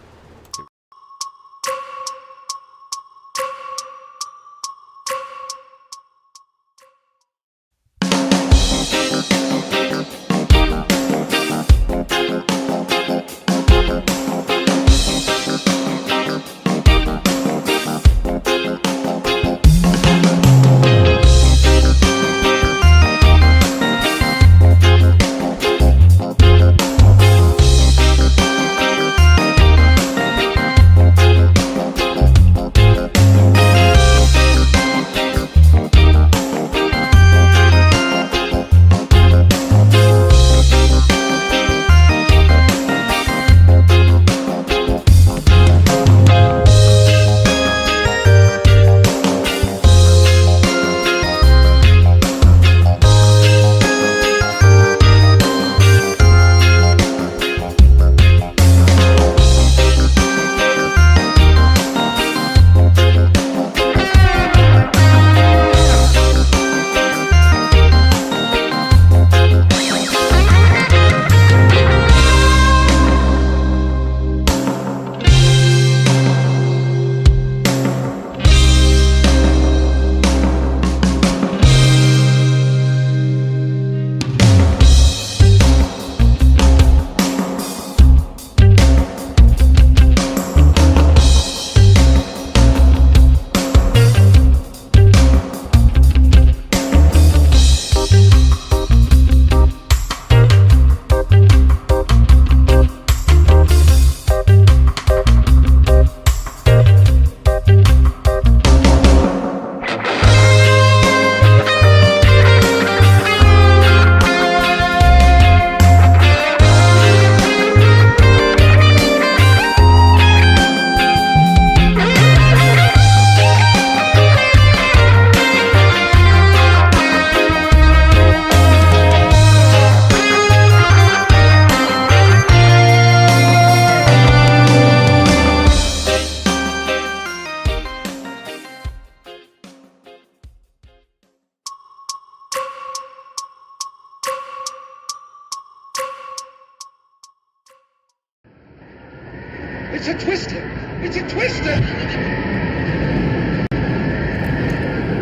It's a twister! It's a twister!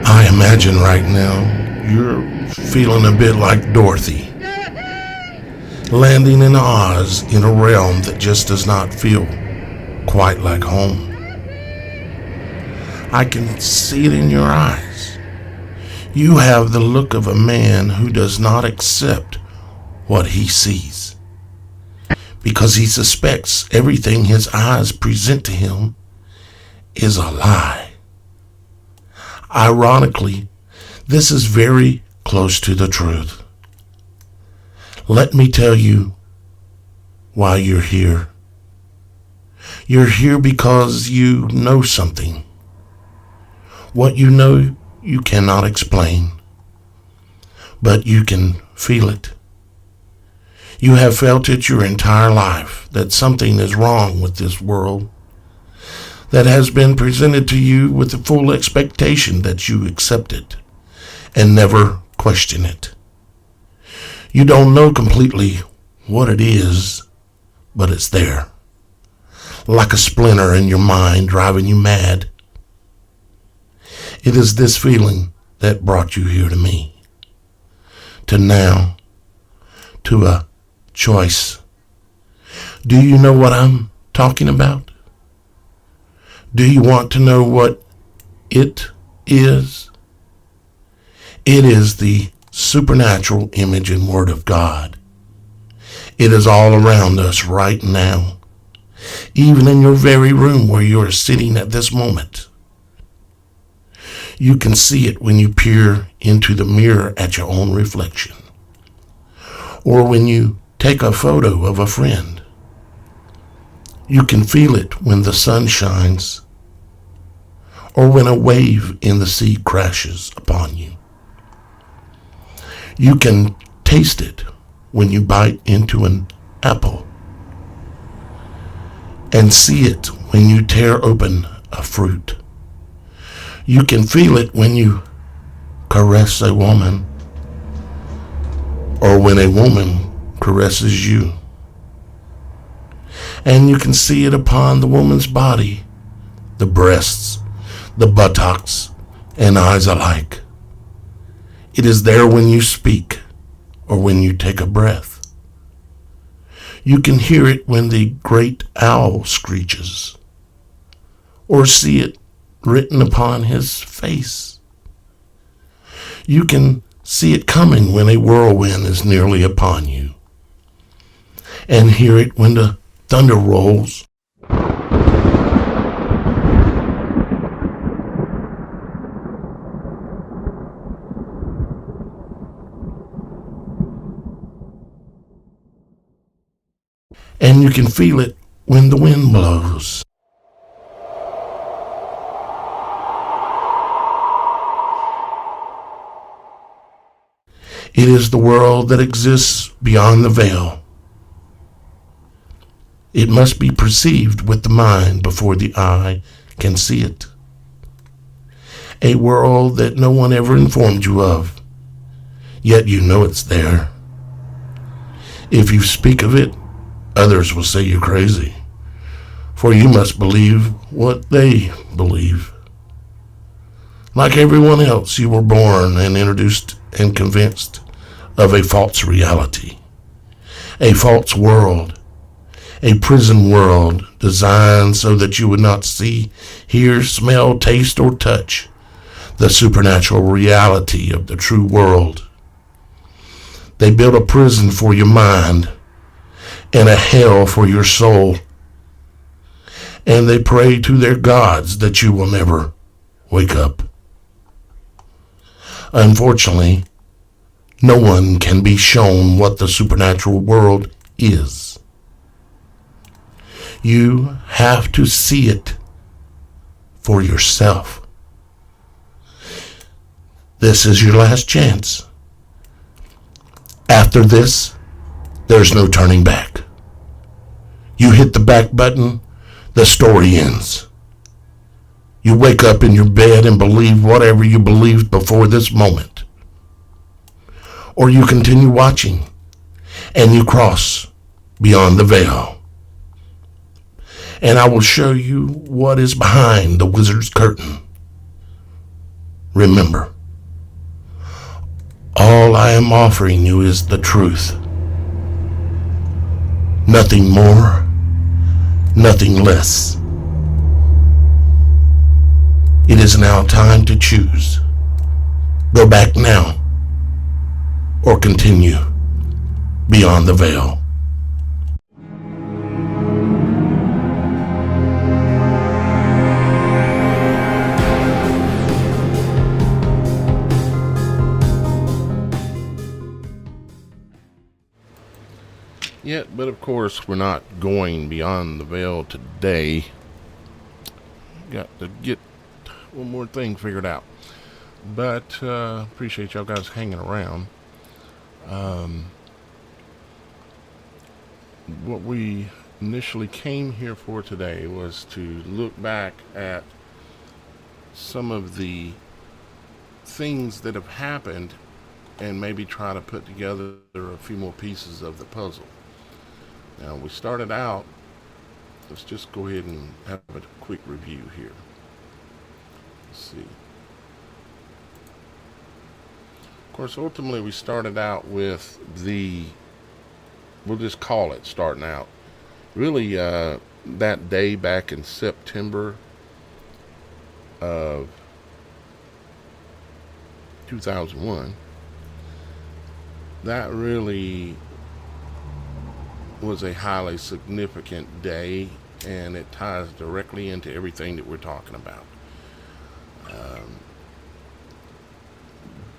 I imagine right now you're feeling a bit like Dorothy, landing in Oz in a realm that just does not feel quite like home. I can see it in your eyes. You have the look of a man who does not accept what he sees, because he suspects everything his eyes present to him is a lie. Ironically, this is very close to the truth. Let me tell you why you're here. You're here because you know something. What you know, you cannot explain, but you can feel it. You have felt it your entire life, that something is wrong with this world, that has been presented to you with the full expectation that you accept it and never question it. You don't know completely what it is, but it's there, like a splinter in your mind driving you mad. It is this feeling that brought you here to me, to now, to a choice. Do you know what I'm talking about? Do you want to know what it is? It is the supernatural image and word of God. It is all around us right now, even in your very room where you are sitting at this moment. You can see it when you peer into the mirror at your own reflection, or when you take a photo of a friend. You can feel it when the sun shines, or when a wave in the sea crashes upon you. You can taste it when you bite into an apple, and see it when you tear open a fruit. You can feel it when you caress a woman, or when a woman caresses you. And you can see it upon the woman's body, the breasts, the buttocks, and eyes alike. It is there when you speak or when you take a breath. You can hear it when the great owl screeches, or see it written upon his face. You can see it coming when a whirlwind is nearly upon you, and hear it when the thunder rolls. And you can feel it when the wind blows. It is the world that exists beyond the veil. It must be perceived with the mind before the eye can see it. A world that no one ever informed you of, yet you know it's there. If you speak of it, others will say you're crazy, for you must believe what they believe. Like everyone else, you were born and introduced and convinced of a false reality, a false world, a prison world designed so that you would not see, hear, smell, taste, or touch the supernatural reality of the true world. They built a prison for your mind and a hell for your soul, and they pray to their gods that you will never wake up. Unfortunately, no one can be shown what the supernatural world is. You have to see it for yourself. This is your last chance. After this, there's no turning back. You hit the back button, the story ends. You wake up in your bed and believe whatever you believed before this moment. Or you continue watching and you cross beyond the veil. and I will show you what is behind the wizard's curtain. Remember, all I am offering you is the truth. Nothing more, nothing less. It is now time to choose. Go back now, or continue beyond the veil. Yet, but of course, we're not going beyond the veil today. Got to get one more thing figured out. But appreciate y'all guys hanging around. What we initially came here for today was to look back at some of the things that have happened and maybe try to put together a few more pieces of the puzzle. Now, we started out, let's just go ahead and have a quick review here. Let's see. Of course, ultimately, we started out with we'll just call it starting out. Really, that day back in September of 2001, that really was a highly significant day, and it ties directly into everything that we're talking about.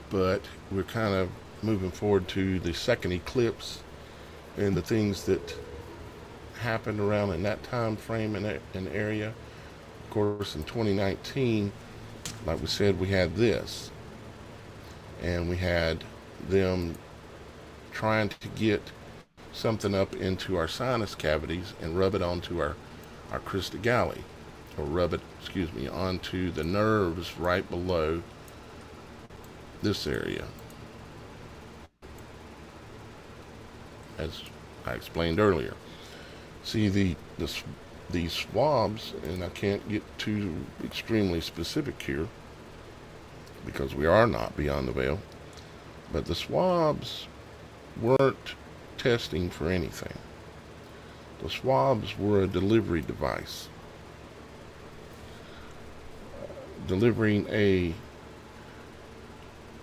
But we're kind of moving forward to the second eclipse and the things that happened around in that time frame and area. Of course, in 2019, like we said, we had this, and we had them trying to get something up into our sinus cavities and rub it onto our crista galli, or rub it, onto the nerves right below this area. As I explained earlier. See, these swabs, and I can't get too extremely specific here because we are not beyond the veil, but the swabs weren't testing for anything. The swabs were a delivery device, delivering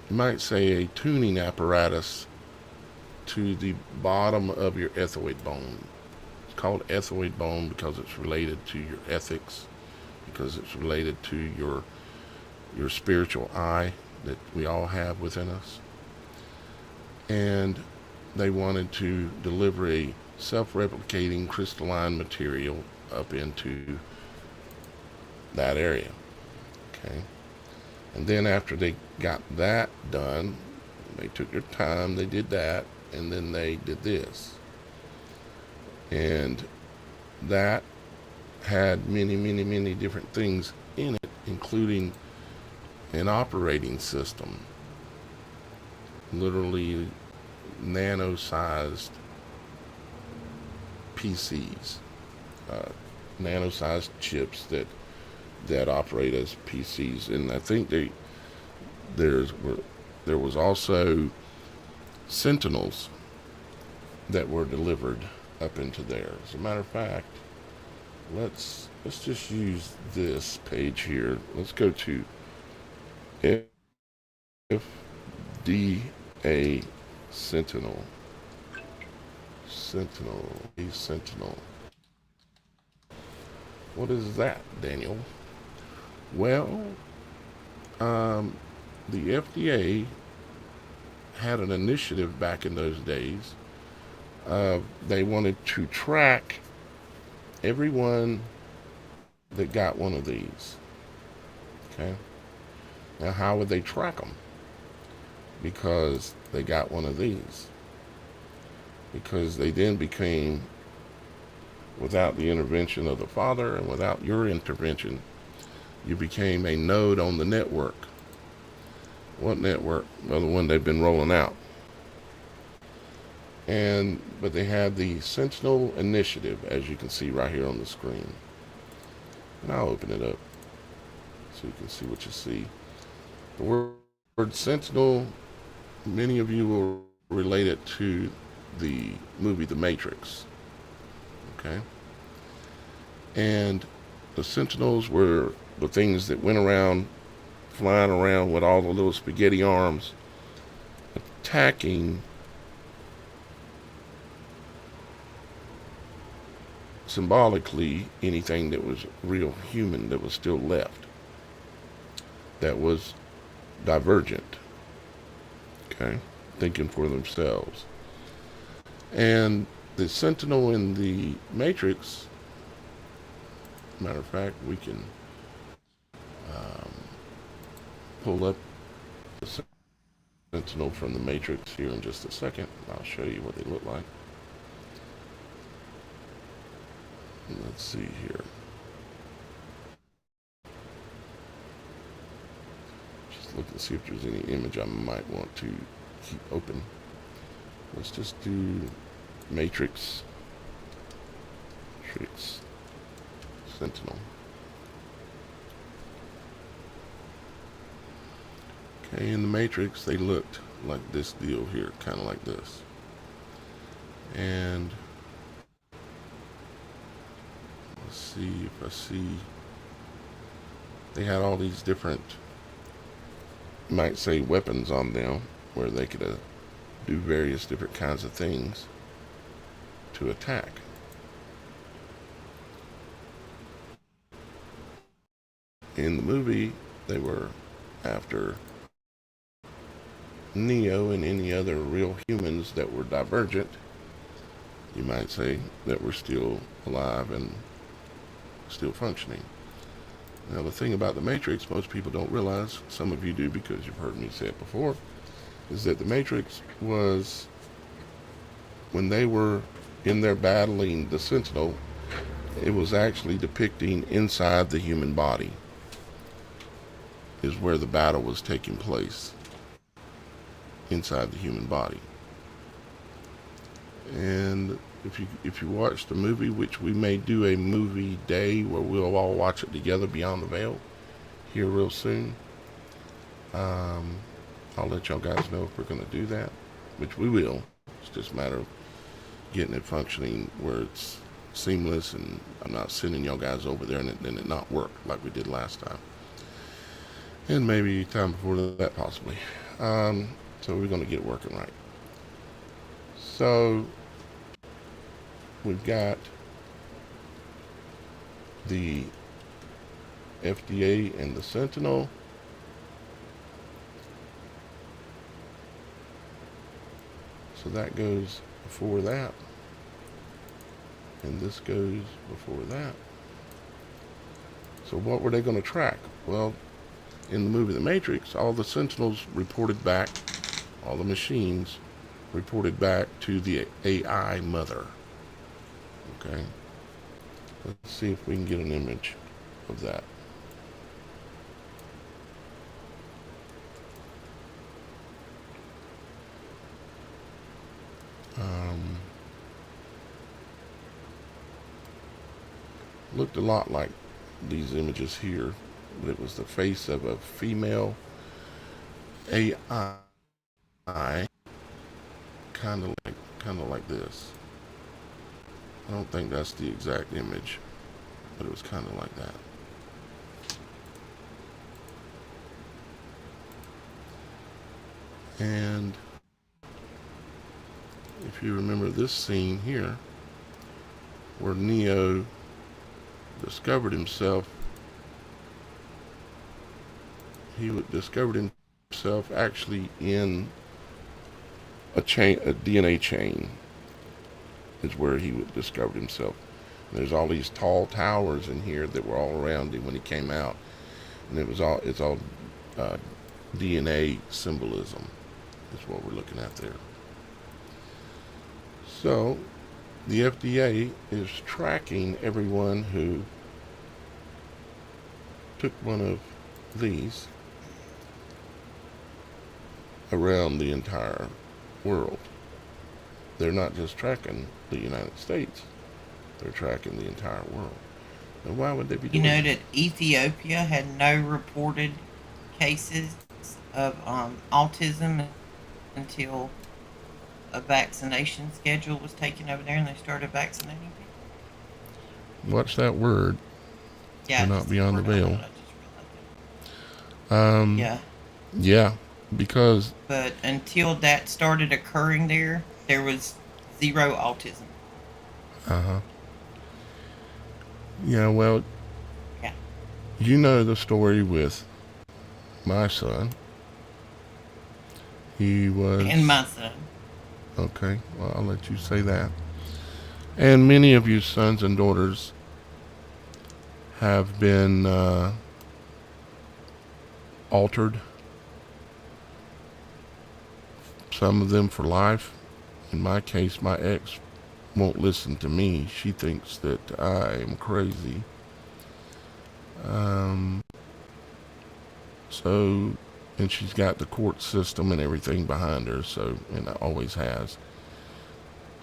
you might say, a tuning apparatus to the bottom of your ethmoid bone. It's called ethmoid bone because it's related to your ethics, because it's related to your spiritual eye that we all have within us. And they wanted to deliver a self-replicating crystalline material up into that area. Okay. And then after they got that done, they took their time, they did that, and then they did this. And that had many different things in it, including an operating system, literally nano-sized PCs, nano-sized chips that operate as PCs. And I think there was also sentinels that were delivered up into there. As a matter of fact, let's just use this page here. Let's go to FDA Sentinel. Sentinel. What is that, Daniel? Well, the FDA had an initiative back in those days. They wanted to track everyone that got one of these. Okay. Now, how would they track them? Because they got one of these. Because they then became, without the intervention of the Father and without your intervention, you became a node on the network. What network? Well, the one they've been rolling out. But they had the Sentinel Initiative, as you can see right here on the screen. And I'll open it up so you can see what you see. The word sentinel, many of you will relate it to the movie The Matrix. Okay? And the sentinels were the things that went around, flying around with all the little spaghetti arms, attacking symbolically anything that was real human that was still left, that was divergent, okay, thinking for themselves. And the sentinel in the Matrix, matter of fact, we can pull up the sentinel from the Matrix here in just a second. I'll show you what they look like. Let's see here. Just look to see if there's any image I might want to keep open. Let's just do Matrix Sentinel. Okay, in the Matrix, they looked like this deal here, kind of like this. And let's see if I see. They had all these different, you might say, weapons on them, where they could do various different kinds of things to attack. In the movie, they were after Neo and any other real humans that were divergent, you might say, that were still alive and still functioning. Now, the thing about the Matrix, most people don't realize, some of you do because you've heard me say it before, is that the Matrix was, when they were in there battling the Sentinel, it was actually depicting inside the human body is where the battle was taking place, inside the human body. And if you watch the movie, which we may do a movie day where we'll all watch it together, Beyond the Veil, here real soon. I'll let y'all guys know if we're going to do that, which we will. It's just a matter of getting it functioning where it's seamless, and I'm not sending y'all guys over there and then it not work like we did last time. And maybe time before that, possibly. So we're going to get it working right. So we've got the FDA and the Sentinel. So that goes before that. And this goes before that. So what were they going to track? Well, in the movie The Matrix, all the Sentinels reported back, all the machines reported back to the AI mother. Okay. Let's see if we can get an image of that. Looked a lot like these images here, but it was the face of a female AI, kind of like this. I don't think that's the exact image, but it was kind of like that. And if you remember this scene here, where Neo discovered himself, discovered himself actually in a DNA chain, is where he discovered himself. And there's all these tall towers in here that were all around him when he came out, and it's all DNA symbolism is what we're looking at there. So the FDA is tracking everyone who took one of these around the entire world. They're not just tracking the United States, they're tracking the entire world. Why would they be You doing know that? that Ethiopia had no reported cases of autism until a vaccination schedule was taken over there and they started vaccinating people. What's that word? Yeah, We're I not just beyond the reported on veil. it. I just realized it. Um, Yeah, yeah, because but until that started occurring there was zero autism. uh-huh. Yeah, well, Yeah, you know the story with my son. He and was my son. okay. Well, I'll let you say that. And many of you sons and daughters have been altered. Some of them for life. In my case, my ex won't listen to me. She thinks that I am crazy. Um, so, and she's got the court system and everything behind her. So, and always has.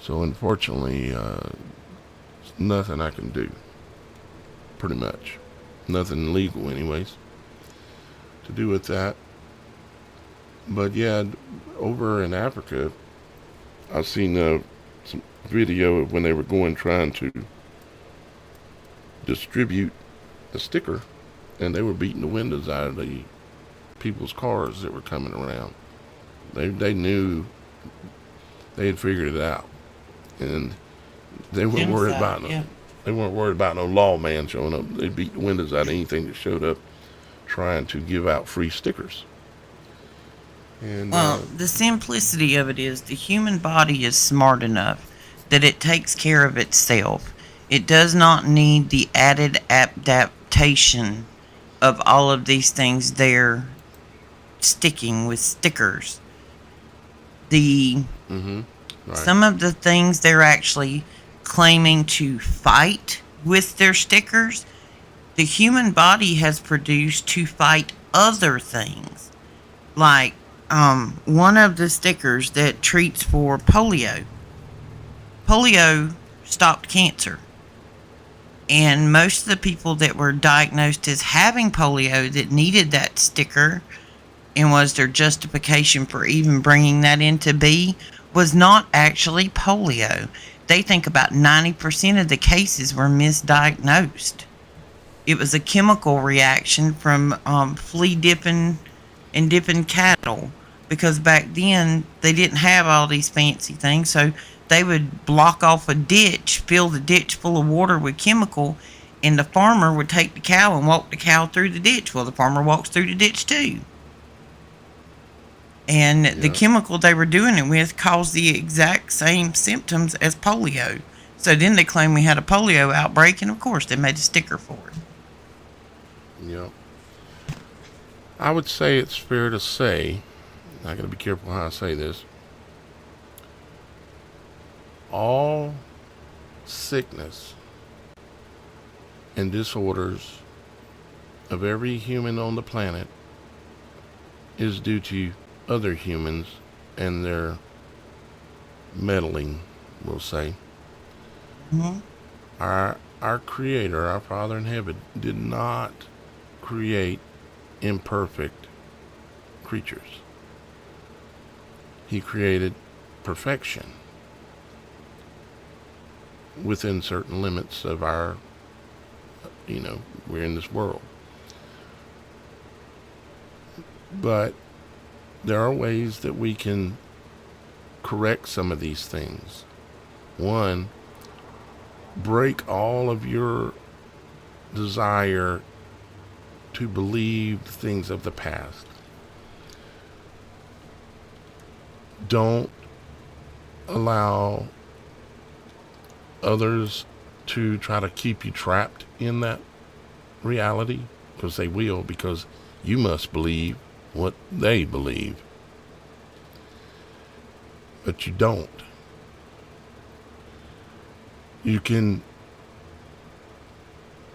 So, unfortunately, nothing I can do. Pretty much, nothing legal, anyways, to do with that. But yeah, over in Africa, I've seen some video of when they were going trying to distribute a sticker, and they were beating the windows out of the people's cars that were coming around. They knew, they had figured it out, and they weren't worried Genocide. about no, Yeah. they weren't worried about no lawman showing up. They beat the windows out of anything that showed up trying to give out free stickers. And Well, the simplicity of it is the human body is smart enough that it takes care of itself. It does not need the added adaptation of all of these things there sticking with stickers. The right, Some of the things they're actually claiming to fight with their stickers, the human body has produced to fight other things. Like one of the stickers that treats for polio. Polio stopped cancer. And most of the people that were diagnosed as having polio that needed that sticker and was their justification for even bringing that into be was not actually polio. They think about 90% of the cases were misdiagnosed. It was a chemical reaction from flea dipping and dipping cattle, because back then they didn't have all these fancy things, so they would block off a ditch, fill the ditch full of water with chemical, and the farmer would take the cow and walk the cow through the ditch. Well, the farmer walks through the ditch too. And the yeah, chemical they were doing it with caused the exact same symptoms as polio. So then they claimed we had a polio outbreak, and of course they made a sticker for it. yeah. I would say it's fair to say, I gotta be careful how I say this, all sickness and disorders of every human on the planet is due to other humans and their meddling, we'll say. Mm-hmm. Our Creator, our Father in heaven, did not create imperfect creatures. He created perfection within certain limits of our, we're in this world. But there are ways that we can correct some of these things. One, break all of your desire to believe things of the past. Don't allow others to try to keep you trapped in that reality, because they will, because you must believe what they believe. But you don't. You can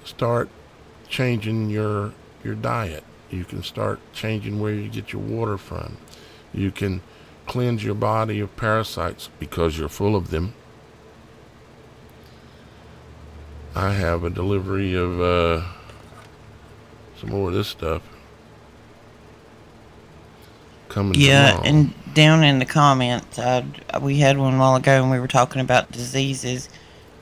start changing your diet. You can start changing where you get your water from. You can cleanse your body of parasites because you're full of them. I have a delivery of some more of this stuff coming tomorrow. And down in the comments, we had one a while ago and we were talking about diseases.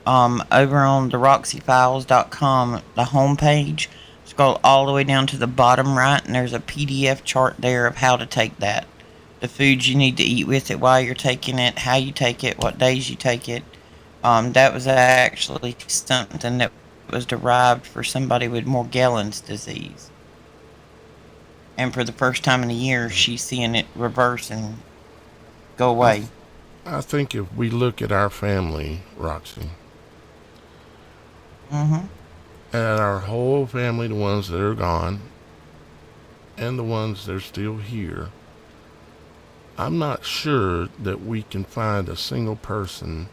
Over on the RoxyFiles.com, the homepage, scroll all the way down to the bottom right, and there's a PDF chart there of how to take that. The foods you need to eat with it while you're taking it, how you take it, what days you take it. That was actually something that was derived for somebody with Morgellons disease. And for the first time in a year, she's seeing it reverse and go away. I think if we look at our family, Roxy, at our whole family, the ones that are gone and the ones that are still here, I'm not sure that we can find a single person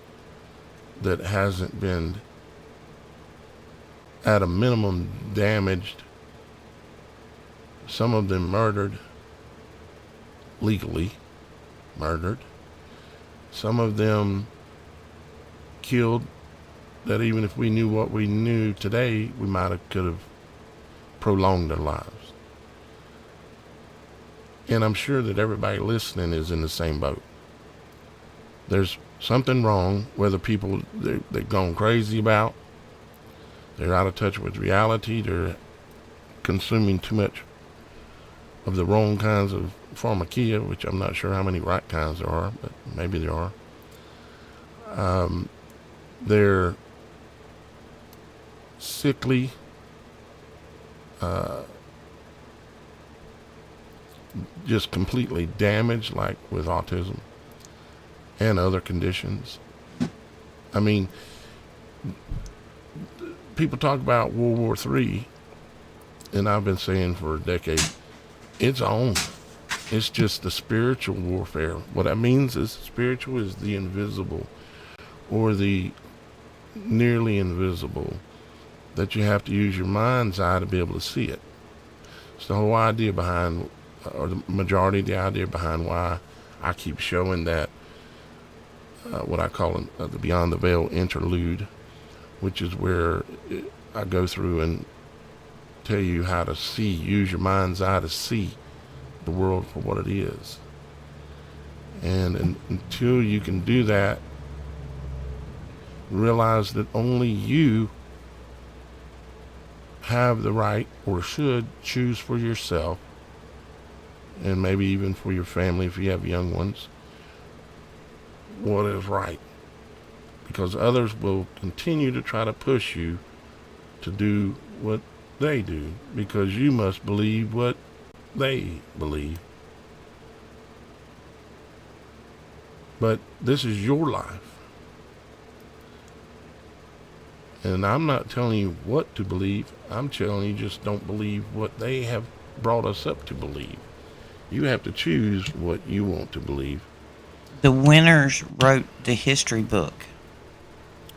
that hasn't been at a minimum damaged, some of them murdered, legally murdered, some of them killed, that even if we knew what we knew today, we could have prolonged their lives. And I'm sure that everybody listening is in the same boat. There's something wrong, whether people they've gone crazy about, they're out of touch with reality, they're consuming too much of the wrong kinds of pharmacia, which I'm not sure how many right kinds there are, but maybe there are. They're sickly, just completely damaged, like with autism and other conditions. I mean, people talk about World War III, and I've been saying for a decade, it's on. It's just the spiritual warfare. What that means is spiritual is the invisible or the nearly invisible, that you have to use your mind's eye to be able to see it. It's the whole idea behind, or the majority of the idea behind why I keep showing that, what I call the Beyond the Veil interlude, which is where I go through and tell you how to see, use your mind's eye to see the world for what it is. And until you can do that, realize that only you have the right, or should choose for yourself, and maybe even for your family if you have young ones, what is right. Because others will continue to try to push you to do what they do, because you must believe what they believe. But this is your life. And I'm not telling you what to believe. I'm telling you, just don't believe what they have brought us up to believe. You have to choose what you want to believe. The winners wrote the history book.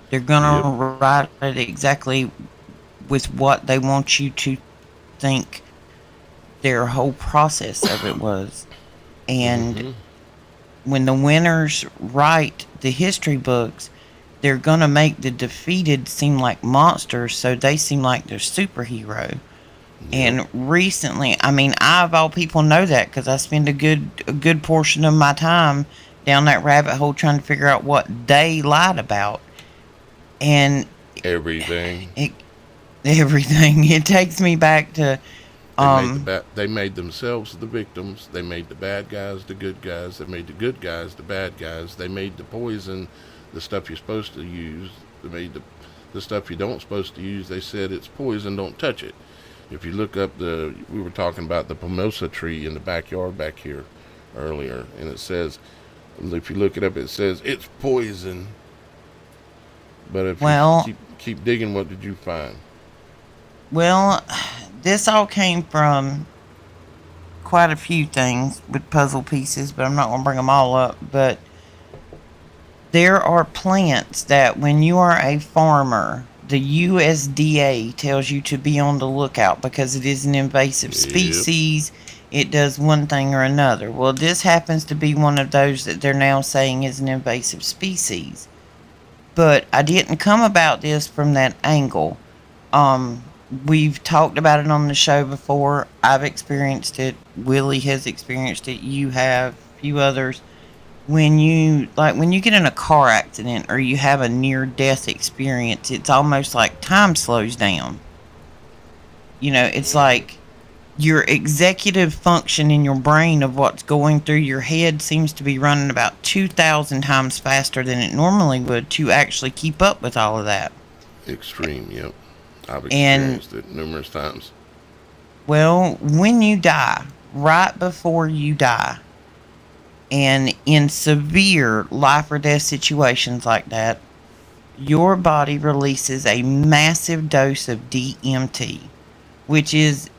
They're going to write it exactly with what they want you to think their whole process of it was. And when the winners write the history books, they're going to make the defeated seem like monsters, so they seem like they're superhero. And recently, I mean, I of all people know that because I spend a good portion of my time down that rabbit hole trying to figure out what they lied about. And everything. Everything. It takes me back to they made themselves the victims. They made the bad guys the good guys. They made the good guys the bad guys. They made the poison the stuff you're supposed to use. They made the stuff you don't supposed to use. They said it's poison, don't touch it. If you look up we were talking about the pomosa tree in the backyard back here earlier, and it says, if you look it up, it says it's poison. But if you keep digging, what did you find? Well, this all came from quite a few things with puzzle pieces, but I'm not going to bring them all up. But there are plants that when you are a farmer, the USDA tells you to be on the lookout because it is an invasive species. It does one thing or another. Well, this happens to be one of those that they're now saying is an invasive species. But I didn't come about this from that angle. Um, we've talked about it on the show before. I've experienced it. Willie has experienced it. You have, a few others. When you get in a car accident or you have a near death experience, it's almost like time slows down. It's like your executive function in your brain of what's going through your head seems to be running about 2,000 times faster than it normally would to actually keep up with all of that. Extreme, yep. I've And, experienced it numerous times. well, when you die, right before you die, and in severe life or death situations like that, your body releases a massive dose of DMT, which is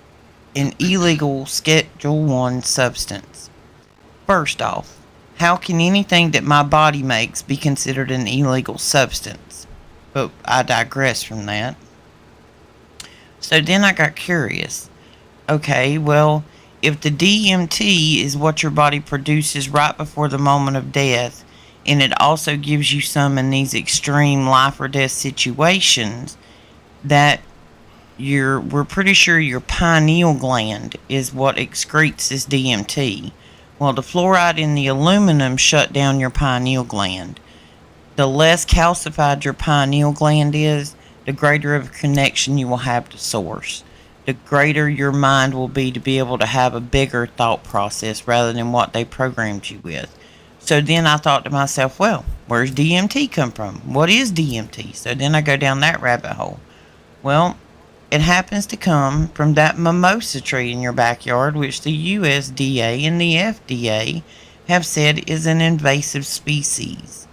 an illegal Schedule 1 substance. First off, how can anything that my body makes be considered an illegal substance? But I digress from that. So then I got curious. Okay, well, if the DMT is what your body produces right before the moment of death, and it also gives you some in these extreme life or death situations, that we're pretty sure your pineal gland is what excretes this DMT. Well, the fluoride in the aluminum shut down your pineal gland. The less calcified your pineal gland is, the greater of a connection you will have to source. The greater your mind will be able to have a bigger thought process rather than what they programmed you with. So then I thought to myself, well, where's DMT come from? What is DMT? So then I go down that rabbit hole. Well, it happens to come from that mimosa tree in your backyard, which the USDA and the FDA have said is an invasive species.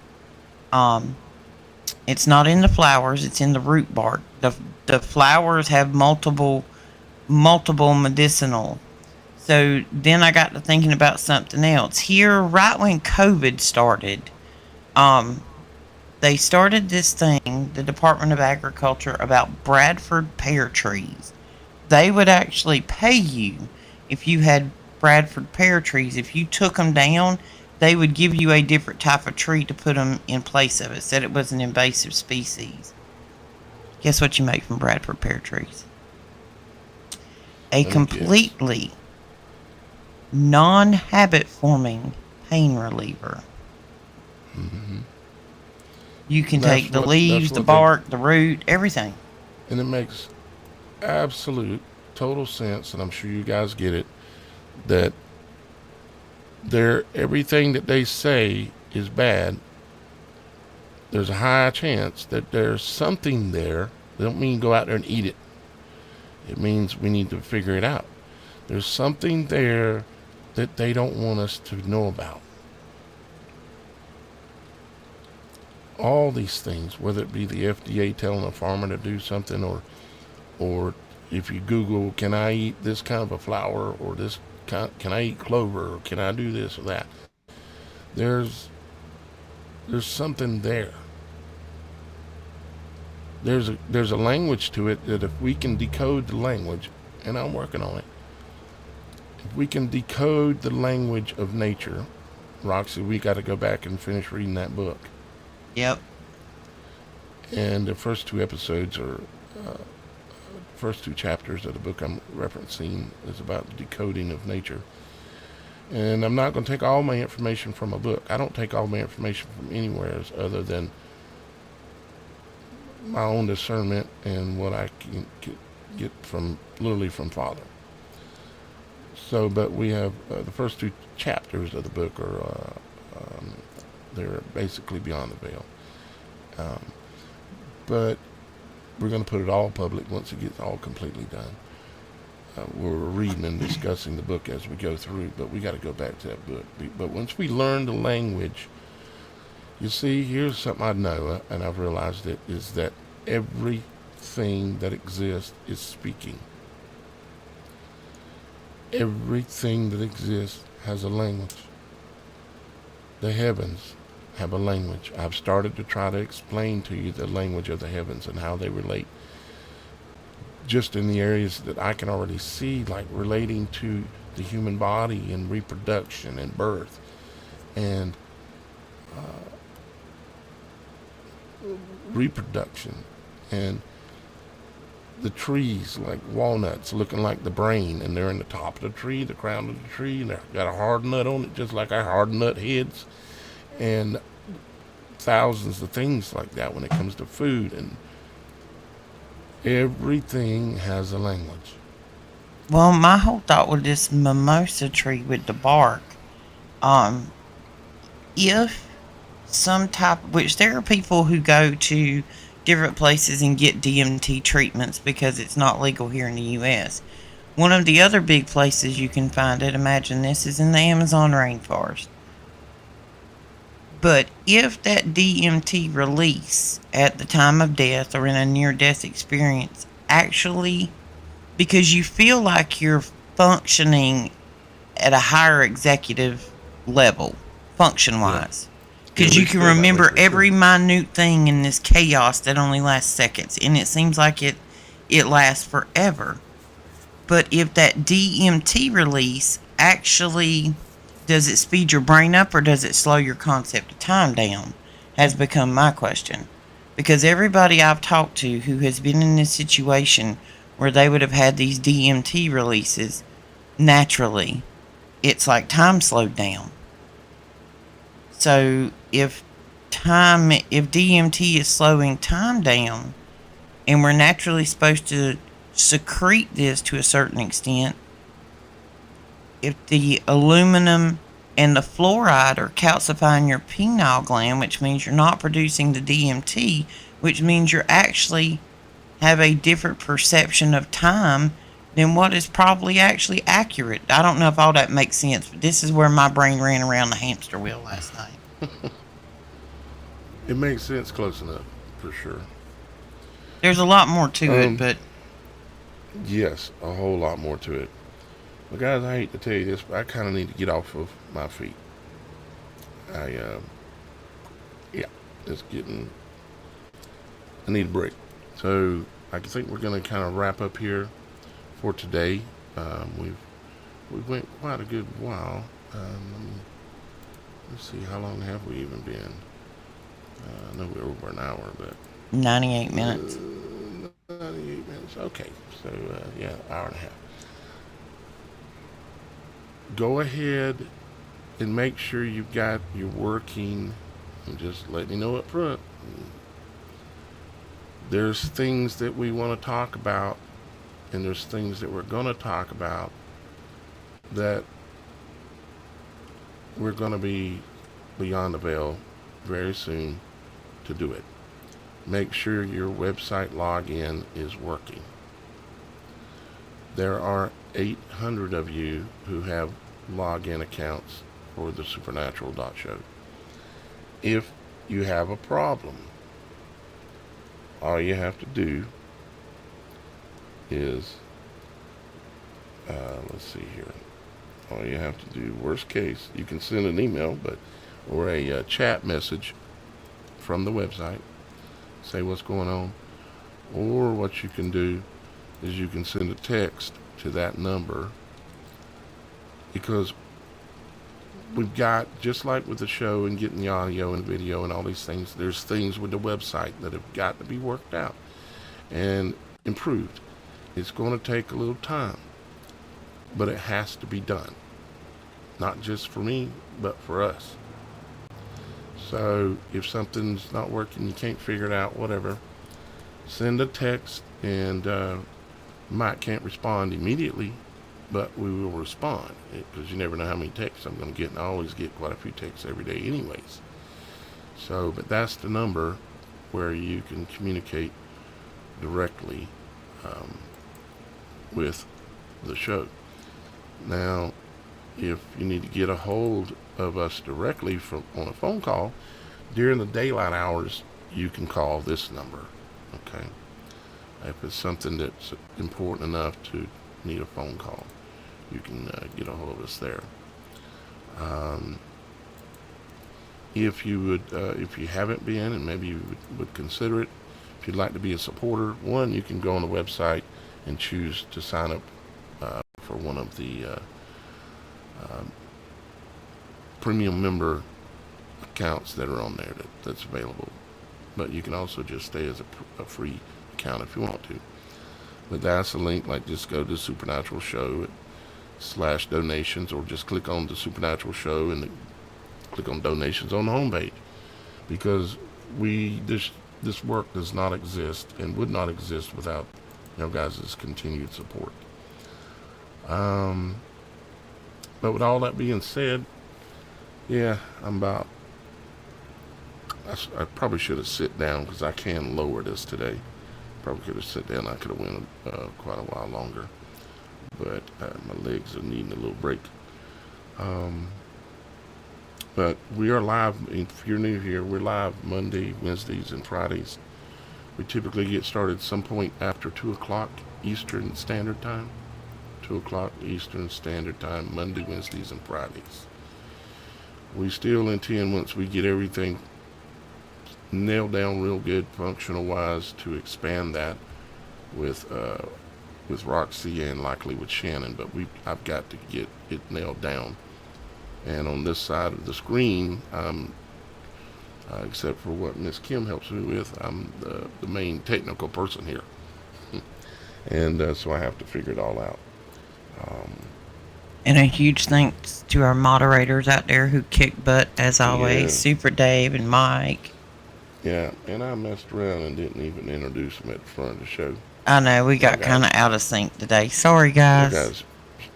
It's not in the flowers, it's in the root bark. The flowers have multiple medicinal. So then I got to thinking about something else. Here, right when COVID started, they started this thing, the Department of Agriculture, about Bradford pear trees. They would actually pay you if you had Bradford pear trees. If you took them down, they would give you a different type of tree to put them in place of it. Said it was an invasive species. Guess what you make from Bradford pear trees? A completely non-habit forming pain reliever. Mm-hmm. You can take the leaves, the bark, the root, everything. And it makes absolute, total sense, and I'm sure you guys get it, that everything that they say is bad. There's a high chance that there's something there. They don't mean go out there and eat it. It means we need to figure it out. There's something there that they don't want us to know about. All these things, whether it be the FDA telling a farmer to do something, or if you Google, can I eat this kind of a flower, or can I eat clover, or can I do this or that? There's something there. There's a language to it that if we can decode the language, and I'm working on it, if we can decode the language of nature, Roxy, we got to go back and finish reading that book. Yep. And the first two episodes are, first two chapters of the book I'm referencing is about the decoding of nature. And I'm not going to take all my information from a book. I don't take all my information from anywhere other than my own discernment and what I can get from, literally from Father. So, but we have the first two chapters of the book are, they're basically beyond the veil. But we're going to put it all public once it gets all completely done. We're reading and discussing the book as we go through, but we got to go back to that book. But once we learn the language, you see, here's something I know, and I've realized it, is that everything that exists is speaking. Everything that exists has a language. The heavens have a language. I've started to try to explain to you the language of the heavens and how they relate, just in the areas that I can already see, like relating to the human body and reproduction and birth. And reproduction, and the trees like walnuts looking like the brain, and they're in the top of the tree, the crown of the tree, and they've got a hard nut on it just like our hard nut heads, and thousands of things like that when it comes to food, and everything has a language. Well, my whole thought with this mimosa tree with the bark, um, if some type, which there are people who go to different places and get DMT treatments because it's not legal here in the U.S. One of the other big places you can find it, imagine this, is in the Amazon rainforest. But if that DMT release at the time of death or in a near-death experience actually, because you feel like you're functioning at a higher executive level, function-wise. Because you can remember every minute thing in this chaos that only lasts seconds. And it seems like it lasts forever. But if that DMT release actually, does it speed your brain up or does it slow your concept of time down? Has become my question. Because everybody I've talked to who has been in this situation where they would have had these DMT releases, naturally, it's like time slowed down. So if DMT is slowing time down, and we're naturally supposed to secrete this to a certain extent, if the aluminum and the fluoride are calcifying your pineal gland, which means you're not producing the DMT, which means you're actually have a different perception of time than what is probably actually accurate. I don't know if all that makes sense, but this is where my brain ran around the hamster wheel last night. It makes sense close enough, for sure. There's a lot more to it, but... Yes, a whole lot more to it. But guys, I hate to tell you this, but I kind of need to get off of my feet. It's getting... I need a break. So, I think we're going to kind of wrap up here for today. We went quite a good while. Let's see, how long have we even been? I know we're over an hour, but 98 minutes. 98 minutes. Okay, so hour and a half. Go ahead and make sure you've got your working. And just let me know up front. There's things that we want to talk about, and there's things that we're going to talk about that we're going to be beyond the veil very soon to do it. Make sure your website login is working. There are 800 of you who have login accounts for the Supernatural Show. If you have a problem, all you have to do is, let's see here. All you have to do, worst case, you can send an email, or a chat message from the website, say what's going on, or what you can do is you can send a text to that number, because we've got, just like with the show and getting the audio and video and all these things, there's things with the website that have got to be worked out and improved. It's going to take a little time, but it has to be done. Not just for me, but for us. So if something's not working, you can't figure it out, whatever, send a text, and Mike can't respond immediately, but we will respond, because you never know how many texts I'm going to get, and I always get quite a few texts every day anyways. So, but that's the number where you can communicate directly with the show. Now, if you need to get a hold of us directly on a phone call, during the daylight hours, you can call this number, okay? If it's something that's important enough to need a phone call, you can get a hold of us there. If you haven't been, and maybe you would consider it, if you'd like to be a supporter, one, you can go on the website and choose to sign up for one of the premium member accounts that are on there that's available. but you can also just stay as a free account if you want to. But that's a link. Like, just go to Supernatural Show / donations, or just click on the Supernatural Show and click on donations on the homepage, because this work does not exist and would not exist without guys' continued support. But with all that being said, yeah, I probably should have sit down, because I can lower this today. Probably could have sit down. I could have went quite a while longer, but my legs are needing a little break. But we are live. If you're new here, we're live Monday, Wednesdays, and Fridays. We typically get started some point after 2 o'clock Eastern Standard Time. 2 o'clock Eastern Standard Time, Monday, Wednesdays, and Fridays. We still intend, once we get everything nailed down real good functional-wise, to expand that with Roxy and likely with Shannon. But I've got to get it nailed down. And on this side of the screen, except for what Miss Kim helps me with, I'm the main technical person here. And so I have to figure it all out. And a huge thanks to our moderators out there who kick butt as always. Yeah. Super Dave and Mike. Yeah, and I messed around and didn't even introduce them at the front of the show. I know, we got kind of out of sync today. Sorry, guys. You guys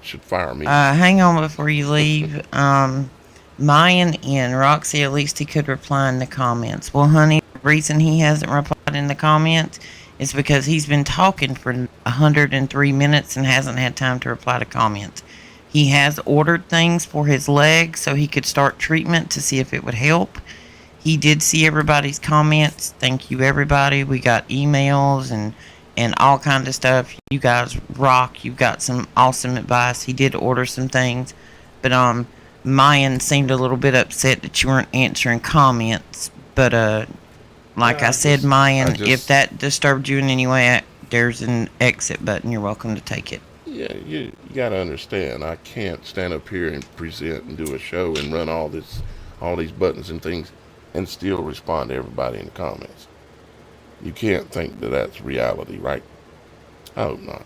should fire me. Hang on before you leave. Mayan and Roxy, at least he could reply in the comments. Well, honey, the reason he hasn't replied in the comments is because he's been talking for 103 minutes and hasn't had time to reply to comments. He has ordered things for his leg so he could start treatment to see if it would help. He did see everybody's comments. Thank you, everybody. We got emails and all kinds of stuff. You guys rock. You've got some awesome advice. He did order some things. But Mayan seemed a little bit upset that you weren't answering comments. But like I said, Mayan, if that disturbed you in any way, there's an exit button. You're welcome to take it. Yeah, you got to understand, I can't stand up here and present and do a show and run all these buttons and things and still respond to everybody in the comments. You can't think that that's reality, right? I hope not.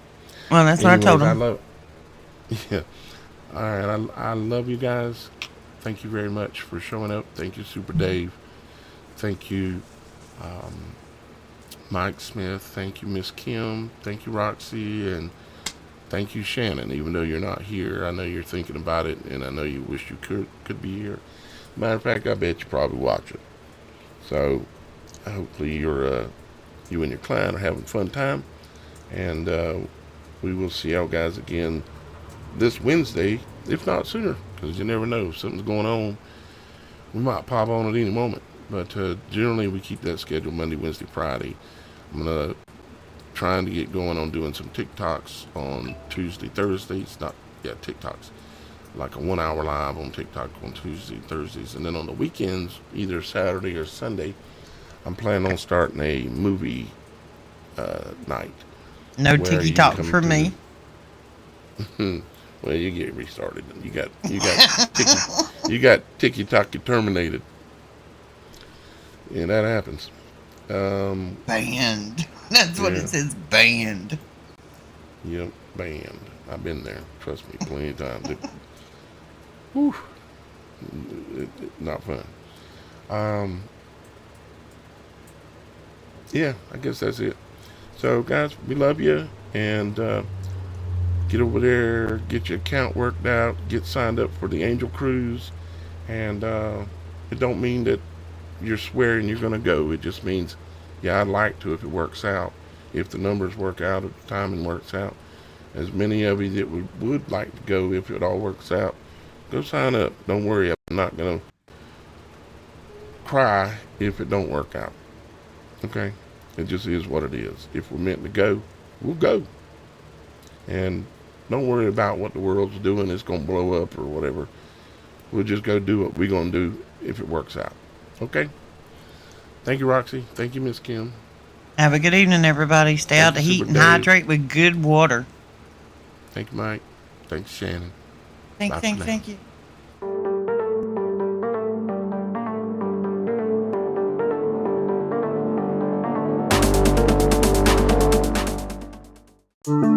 Well, that's what I told him. Yeah. All right, I love you guys. Thank you very much for showing up. Thank you, Super Dave. Thank you, Mike Smith. Thank you, Miss Kim. Thank you, Roxy. And thank you, Shannon. Even though you're not here, I know you're thinking about it, and I know you wish you could be here. Matter of fact, I bet you probably watch it. So hopefully you and your client are having a fun time, and we will see y'all guys again this Wednesday, if not sooner, because you never know, if something's going on, we might pop on at any moment. But generally we keep that schedule Monday, Wednesday, Friday. I'm gonna trying to get going on doing some TikToks on Tuesday, Thursdays. TikToks, like a 1 hour live on TikTok on Tuesday, Thursdays, and then on the weekends, either Saturday or Sunday, I'm planning on starting a movie night. No TikTok for me. Well, you get restarted. You got TikTok terminated. Yeah, that happens. Banned. That's what it says. Banned. Yep, banned. I've been there. Trust me, plenty of times. Whew. Not fun. Yeah, I guess that's it. So, guys, we love you, and get over there, get your account worked out, get signed up for the Angel Cruise, and it don't mean that you're swearing you're going to go. It just means, yeah, I'd like to if it works out, if the numbers work out, if the timing works out. As many of you that would like to go, if it all works out, go sign up. Don't worry, I'm not going to cry if it don't work out. Okay? It just is what it is. If we're meant to go, we'll go. And don't worry about what the world's doing. It's going to blow up or whatever. We'll just go do what we're going to do if it works out. Okay? Thank you, Roxy. Thank you, Miss Kim. Have a good evening, everybody. Stay out of the heat and hydrate with good water. Thank you, Mike. Thanks, Shannon. Thank you. you.